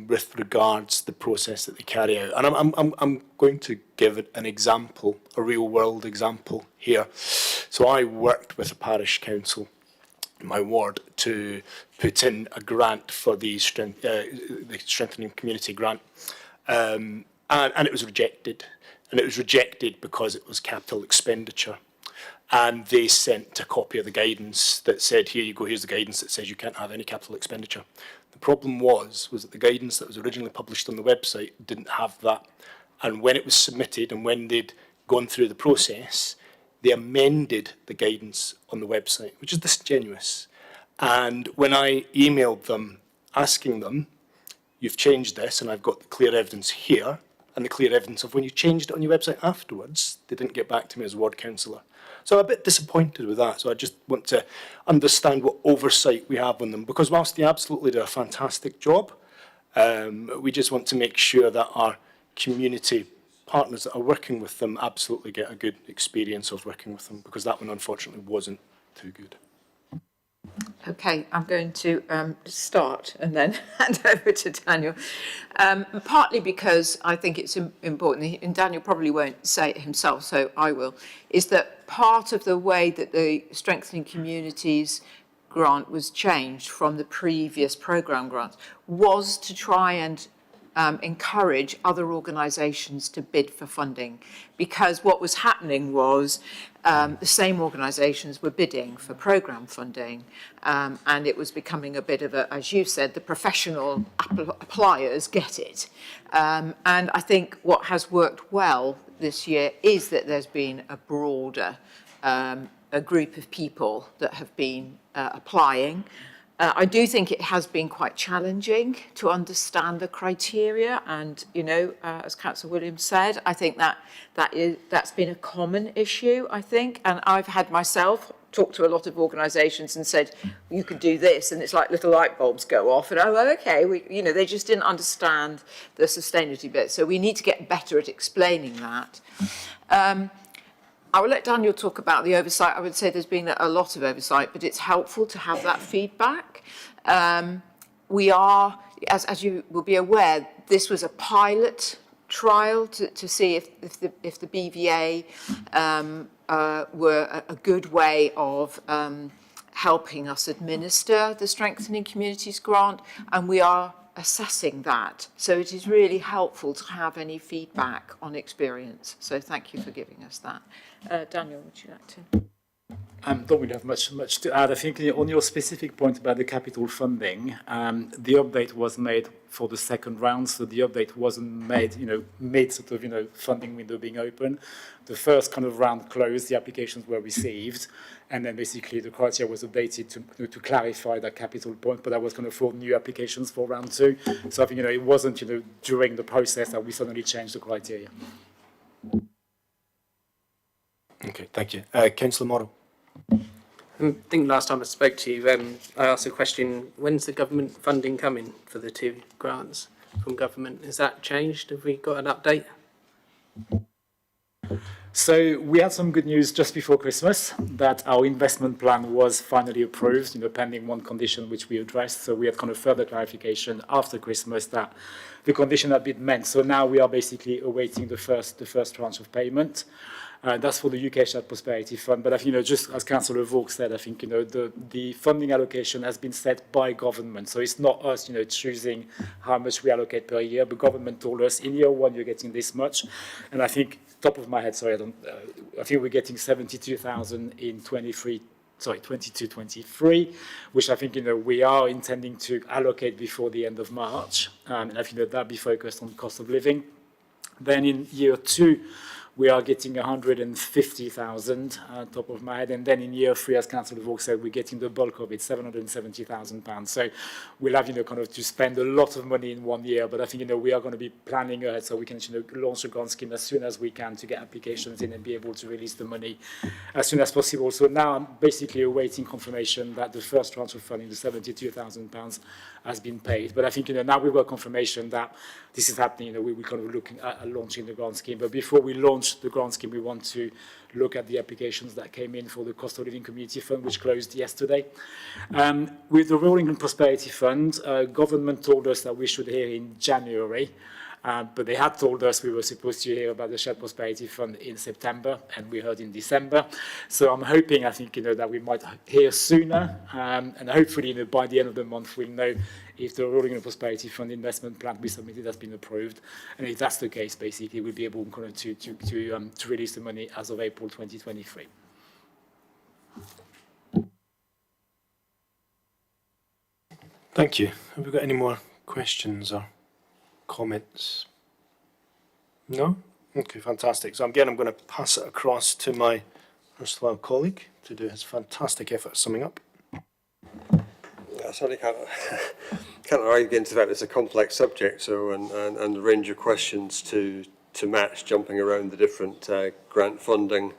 Speaker 2: with regards to the process that they carry out? And I'm going to give it an example, a real world example here. So I worked with a parish council in my ward to put in a grant for the Strengthening Community Grant, and it was rejected. And it was rejected because it was capital expenditure. And they sent a copy of the guidance that said, here you go, here's the guidance that says you can't have any capital expenditure. The problem was that the guidance that was originally published on the website didn't have that. And when it was submitted and when they'd gone through the process, they amended the guidance on the website, which is disingenuous. And when I emailed them, asking them, you've changed this, and I've got the clear evidence here, and the clear evidence of when you changed it on your website afterwards, they didn't get back to me as ward councillor. So I'm a bit disappointed with that. So I just want to understand what oversight we have on them, because whilst they absolutely do a fantastic job, we just want to make sure that our community partners that are working with them absolutely get a good experience of working with them, because that one unfortunately wasn't too good.
Speaker 3: Okay, I'm going to start and then hand over to Daniel. Partly because I think it's important, and Daniel probably won't say it himself, so I will, is that part of the way that the Strengthening Communities grant was changed from the previous programme grants was to try and encourage other organisations to bid for funding, because what was happening was the same organisations were bidding for programme funding, and it was becoming a bit of a, as you said, the professional appliers get it. And I think what has worked well this year is that there's been a broader a group of people that have been applying. I do think it has been quite challenging to understand the criteria, and as Councillor Williams said, I think that's been a common issue, I think, and I've had myself talked to a lot of organisations and said, you could do this, and it's like little light bulbs go off, and okay, they just didn't understand the sustainability bit, so we need to get better at explaining that. I will let Daniel talk about the oversight. I would say there's been a lot of oversight, but it's helpful to have that feedback. We are, as you will be aware, this was a pilot trial to see if the BVA were a good way of helping us administer the Strengthening Communities grant, and we are assessing that. So it is really helpful to have any feedback on experience. So thank you for giving us that. Daniel, would you like to?
Speaker 13: Don't really have much to add. I think on your specific point about the capital funding, the update was made for the second round, so the update wasn't made, mid sort of, funding window being open. The first kind of round closed, the applications were received, and then basically the criteria was updated to clarify that capital point, but that was kind of for new applications for round two. So I think, it wasn't, during the process that we suddenly changed the criteria.
Speaker 2: Okay, thank you. Councillor Morrow.
Speaker 11: I think last time I spoke to you, I asked a question, when's the government funding coming for the 2 grants from government? Has that changed? Have we got an update?
Speaker 13: So we had some good news just before Christmas that our investment plan was finally approved, pending one condition which we addressed. So we had kind of further clarification after Christmas that the condition had been met. So now we are basically awaiting the first tranche of payment. That's for the UK Shared Prosperity Fund. But I think, just as Councillor Vaughan said, I think, the funding allocation has been set by government. So it's not us, choosing how much we allocate per year. The government told us in year 1 you're getting this much. And I think, top of my head, sorry, I think we're getting 72,000 in 22-23, which I think, we are intending to allocate before the end of March. And I think that'll be focused on cost of living. Then in year 2, we are getting 150,000, top of my head. And then in year 3, as Councillor Vaughan said, we're getting the bulk of it, £770,000. So we'll have, kind of to spend a lot of money in 1 year. But I think, we are going to be planning ahead so we can, launch a grant scheme as soon as we can to get applications in and be able to release the money as soon as possible. So now I'm basically awaiting confirmation that the first tranche of funding, the £72,000, has been paid. But I think, now we've got confirmation that this is happening. We're kind of looking at launching the grant scheme. But before we launch the grant scheme, we want to look at the applications that came in for the Cost of Living Community Fund, which closed yesterday. With the Rural England Prosperity Fund, government told us that we should hear in January, but they had told us we were supposed to hear about the Shared Prosperity Fund in September, and we heard in December. So I'm hoping, I think, that we might hear sooner, and hopefully, by the end of the month, we'll know if the Rural England Prosperity Fund investment plan we submitted has been approved. And if that's the case, basically, we'll be able to release the money as of April 2023.
Speaker 2: Thank you. Have we got any more questions or comments? No? Okay, fantastic. So again, I'm going to pass it across to my erstwhile colleague to do his fantastic effort summing up.
Speaker 12: I certainly can't argue against the fact it's a complex subject, so and the range of questions to match, jumping around the different grant funding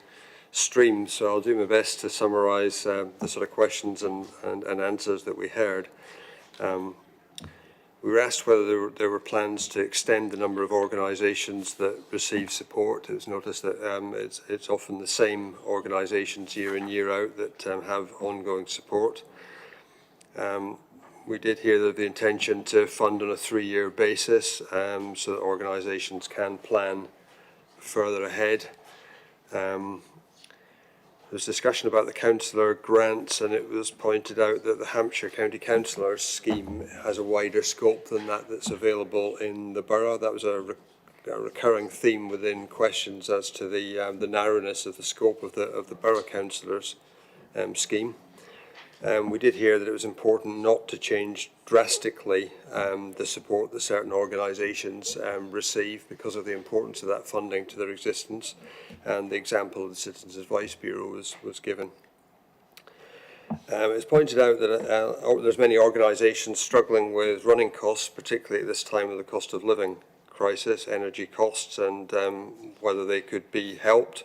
Speaker 12: streams. So I'll do my best to summarise the sort of questions and answers that we heard. We were asked whether there were plans to extend the number of organisations that receive support. It was noticed that it's often the same organisations year in, year out that have ongoing support. We did hear that the intention to fund on a 3-year basis so that organisations can plan further ahead. There's discussion about the councillor grants, and it was pointed out that the Hampshire County Councillors scheme has a wider scope than that's available in the borough. That was a recurring theme within questions as to the narrowness of the scope of the borough councillors scheme. We did hear that it was important not to change drastically the support that certain organisations receive because of the importance of that funding to their existence, and the example of the Citizens Advice Bureau was given. It's pointed out that there's many organisations struggling with running costs, particularly at this time of the cost of living crisis, energy costs, and whether they could be helped.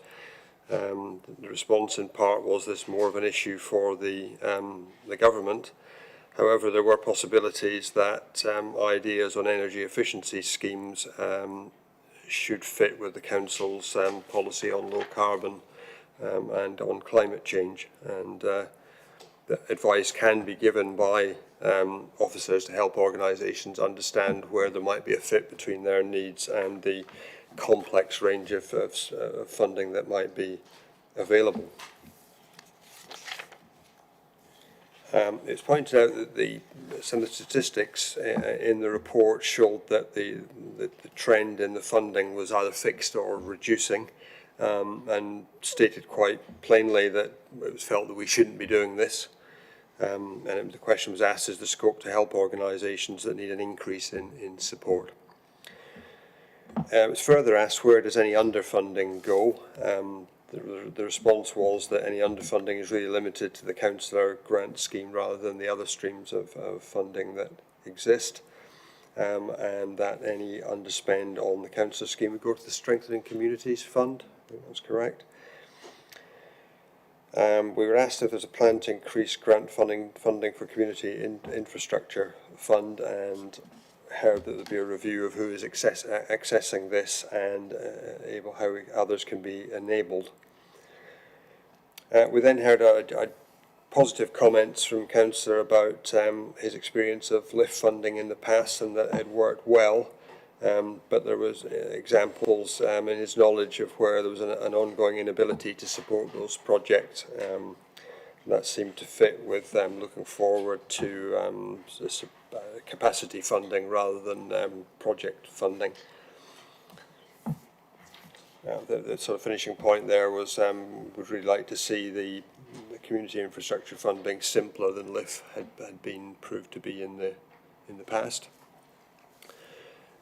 Speaker 12: The response in part was this more of an issue for the government. However, there were possibilities that ideas on energy efficiency schemes should fit with the Council's policy on low carbon and on climate change. And the advice can be given by officers to help organisations understand where there might be a fit between their needs and the complex range of funding that might be available. It's pointed out that some of the statistics in the report showed that the trend in the funding was either fixed or reducing, and stated quite plainly that it was felt that we shouldn't be doing this. And the question was asked, is there scope to help organisations that need an increase in support? It was further asked, where does any underfunding go? The response was that any underfunding is really limited to the councillor grant scheme rather than the other streams of funding that exist, and that any underspend on the councillor scheme would go to the Strengthening Communities Fund. I think that's correct. We were asked if there's a plan to increase grant funding for community infrastructure fund, and heard that there'd be a review of who is accessing this and how others can be enabled. We then heard positive comments from Councillor about his experience of LIFT funding in the past and that it worked well, but there was examples in his knowledge of where there was an ongoing inability to support those projects. That seemed to fit with looking forward to capacity funding rather than project funding. The sort of finishing point there was would really like to see the community infrastructure funding simpler than LIFT had been proved to be in the past.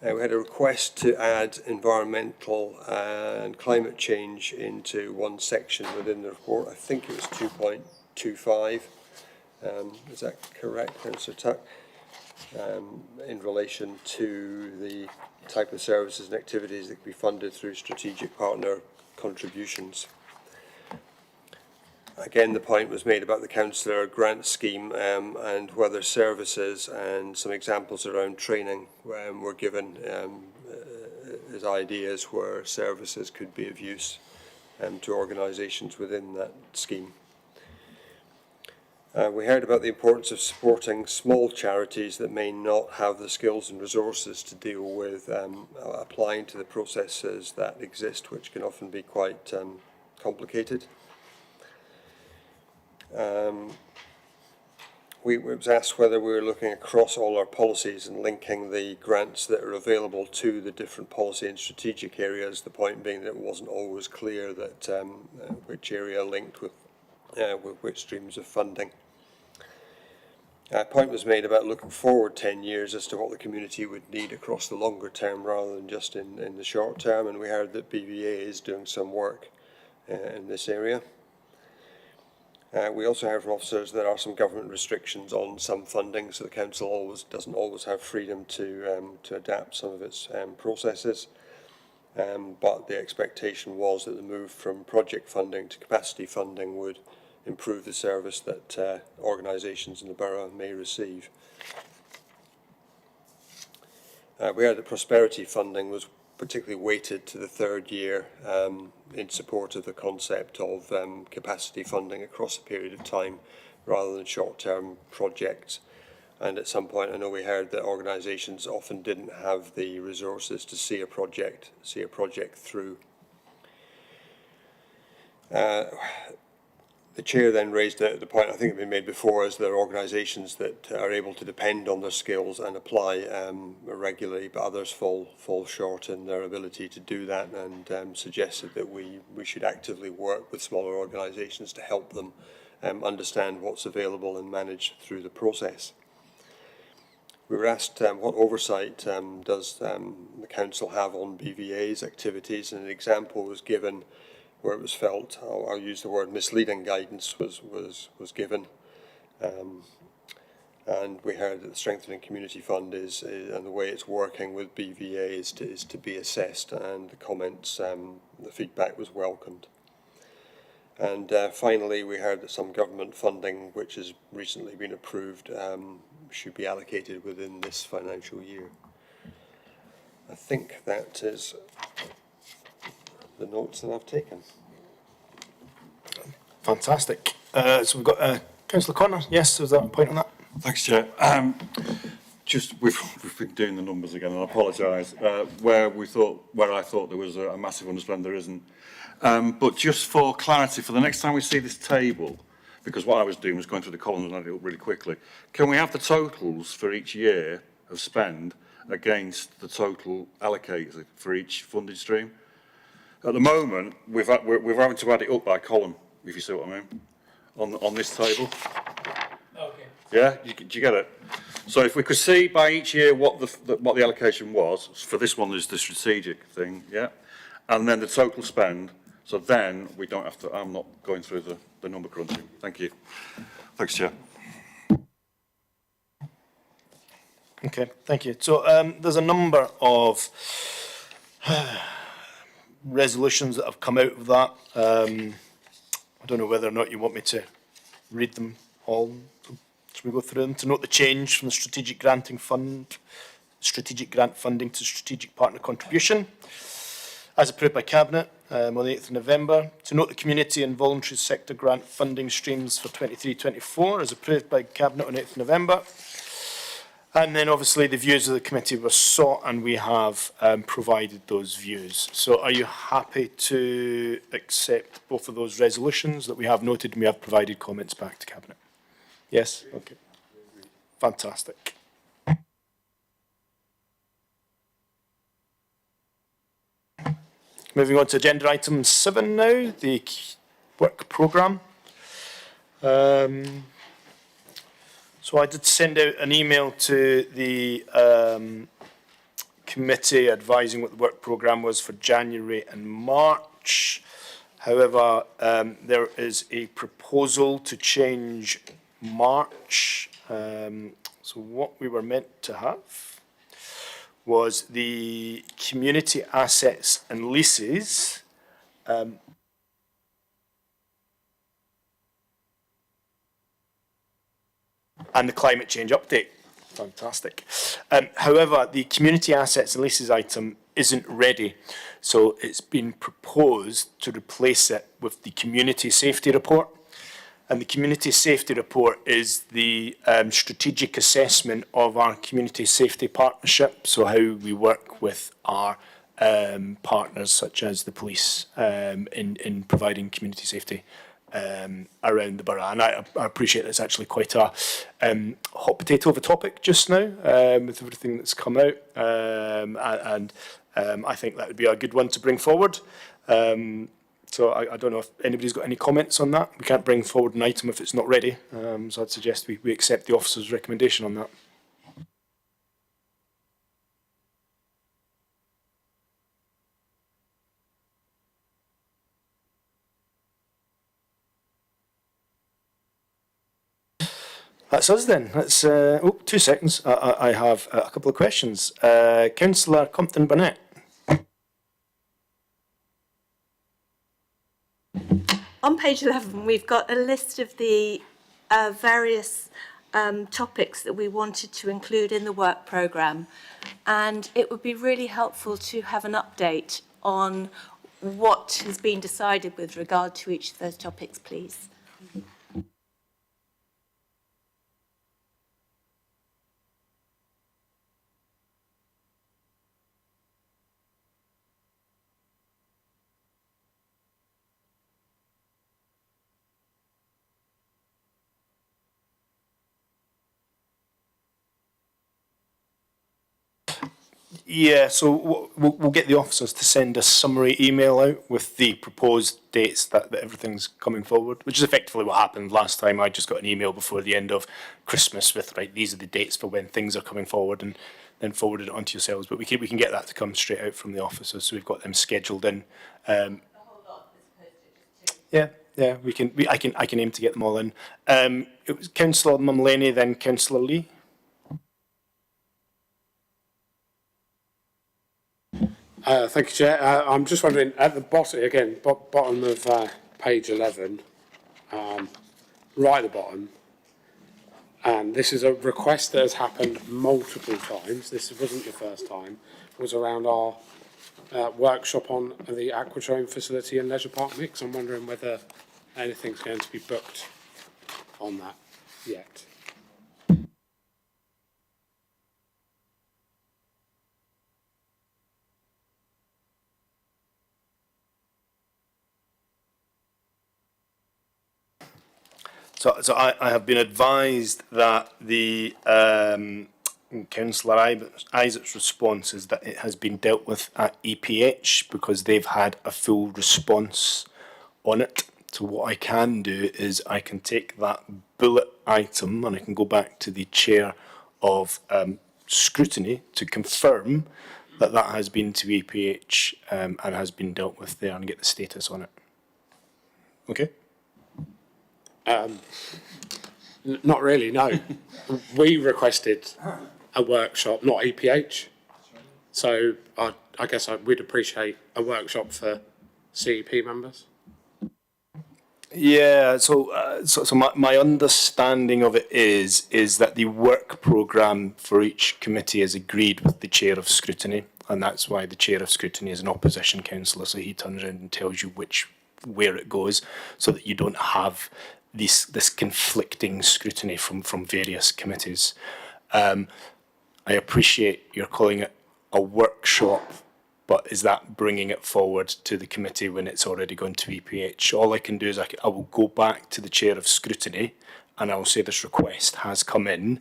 Speaker 12: We had a request to add environmental and climate change into one section within the report. I think it was 2.25. Is that correct, Councillor Tuck? In relation to the type of services and activities that can be funded through strategic partner contributions. Again, the point was made about the councillor grant scheme and whether services and some examples around training were given as ideas where services could be of use to organisations within that scheme. We heard about the importance of supporting small charities that may not have the skills and resources to deal with applying to the processes that exist, which can often be quite complicated. We was asked whether we were looking across all our policies and linking the grants that are available to the different policy and strategic areas, the point being that it wasn't always clear that which area linked with which streams of funding. A point was made about looking forward 10 years as to what the community would need across the longer term rather than just in the short term, and we heard that BVA is doing some work in this area. We also heard from officers there are some government restrictions on some funding, so the council doesn't always have freedom to adapt some of its processes. But the expectation was that the move from project funding to capacity funding would improve the service that organisations in the borough may receive. We heard that prosperity funding was particularly weighted to the third year in support of the concept of capacity funding across a period of time rather than short-term projects. And at some point I know we heard that organisations often didn't have the resources to see a project through. The chair then raised the point I think had been made before, is there are organisations that are able to depend on their skills and apply regularly, but others fall short in their ability to do that, and suggested that we should actively work with smaller organisations to help them understand what's available and manage through the process. We were asked what oversight does the council have on BVA's activities, and an example was given where it was felt, I'll use the word misleading guidance was given And we heard that the Strengthening Community Fund is and the way it's working with BVA is to be assessed, and the comments, the feedback was welcomed. And finally, we heard that some government funding, which has recently been approved, should be allocated within this financial year. I think that is the notes that I've taken.
Speaker 2: Fantastic. So we've got Councillor Connor. Yes, was that a point on that?
Speaker 8: Thanks, Chair. Just we've been doing the numbers again, and I apologise. Where I thought there was a massive underspend, there isn't. But just for clarity, for the next time we see this table, because what I was doing was going through the columns and adding it up really quickly, can we have the totals for each year of spend against the total allocated for each funding stream? At the moment, we're having to add it up by column, if you see what I mean, on this table.
Speaker 6: Okay.
Speaker 8: Yeah, do you get it? So if we could see by each year what the allocation was, for this one there's the strategic thing, yeah, and then the total spend, so then we don't have to, I'm not going through the number crunching. Thank you. Thanks, Chair.
Speaker 2: Okay, thank you. So there's a number of resolutions that have come out of that. I don't know whether or not you want me to read them all. Should we go through them? To note the change from the strategic grant funding to strategic partner contribution, as approved by Cabinet on the 8th of November. To note the community and voluntary sector grant funding streams for 23-24, as approved by Cabinet on 8th of November. And then obviously the views of the committee were sought, and we have provided those views. So are you happy to accept both of those resolutions that we have noted, and we have provided comments back to Cabinet? Yes? Okay. Fantastic. Moving on to agenda item 7 now, the work programme. So I did send out an email to the committee advising what the work programme was for January and March. However, there is a proposal to change March. So what we were meant to have was the community assets and leases and the climate change update. Fantastic. However, the community assets and leases item isn't ready, so it's been proposed to replace it with the community safety report. And the community safety report is the strategic assessment of our community safety partnership, so how we work with our partners such as the police in providing community safety around the borough. And I appreciate that's actually quite a hot potato of a topic just now with everything that's come out, and I think that would be a good one to bring forward. So I don't know if anybody's got any comments on that. We can't bring forward an item if it's not ready, so I'd suggest we accept the officer's recommendation on that. That's us then. That's 2 seconds. I have a couple of questions. Councillor Compton-Burnett.
Speaker 10: On page 11, we've got a list of the various topics that we wanted to include in the work programme, and it would be really helpful to have an update on what has been decided with regard to each of those topics, please.
Speaker 2: Yeah, so we'll get the officers to send a summary email out with the proposed dates that everything's coming forward, which is effectively what happened last time. I just got an email before the end of Christmas with, right, these are the dates for when things are coming forward, and then forwarded it on to yourselves. But we can get that to come straight out from the officers, so we've got them scheduled in. Yeah, yeah, I can aim to get them all in. It was Councillor Mumlaney, then Councillor Lee.
Speaker 9: Thank you, Chair. I'm just wondering, at the bottom, again, bottom of page 11, right at the bottom, and this is a request that has happened multiple times. This wasn't the first time. It was around our workshop on the Aquatrone facility and leisure park mix. I'm wondering whether anything's going to be booked on that yet.
Speaker 2: So I have been advised that the Councillor Isaac's response is that it has been dealt with at EPH because they've had a full response on it. So what I can do is I can take that bullet item and I can go back to the Chair of Scrutiny to confirm that that has been to EPH and has been dealt with there and get the status on it. Okay?
Speaker 9: Not really, no. We requested a workshop, not EPH. So I guess we'd appreciate a workshop for CEP members.
Speaker 2: Yeah, so my understanding of it is that the work programme for each committee is agreed with the Chair of Scrutiny, and that's why the Chair of Scrutiny is an opposition councillor, so he turns around and tells you where it goes, so that you don't have this conflicting scrutiny from various committees. I appreciate you're calling it a workshop, but is that bringing it forward to the committee when it's already gone to EPH? All I can do is I will go back to the Chair of Scrutiny and I will say this request has come in.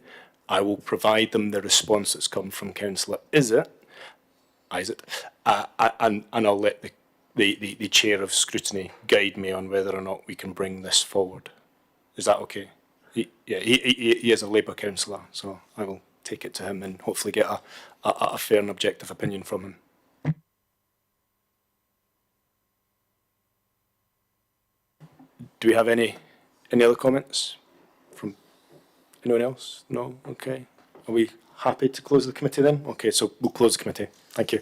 Speaker 2: I will provide them the response that's come from Councillor Isaac, and I'll let the Chair of Scrutiny guide me on whether or not we can bring this forward. Is that okay? He is a Labour councillor, so I will take it to him and hopefully get a fair and objective opinion from him. Do we have any other comments from anyone else? No? Okay. Are we happy to close the committee then? Okay, so we'll close the committee. Thank you.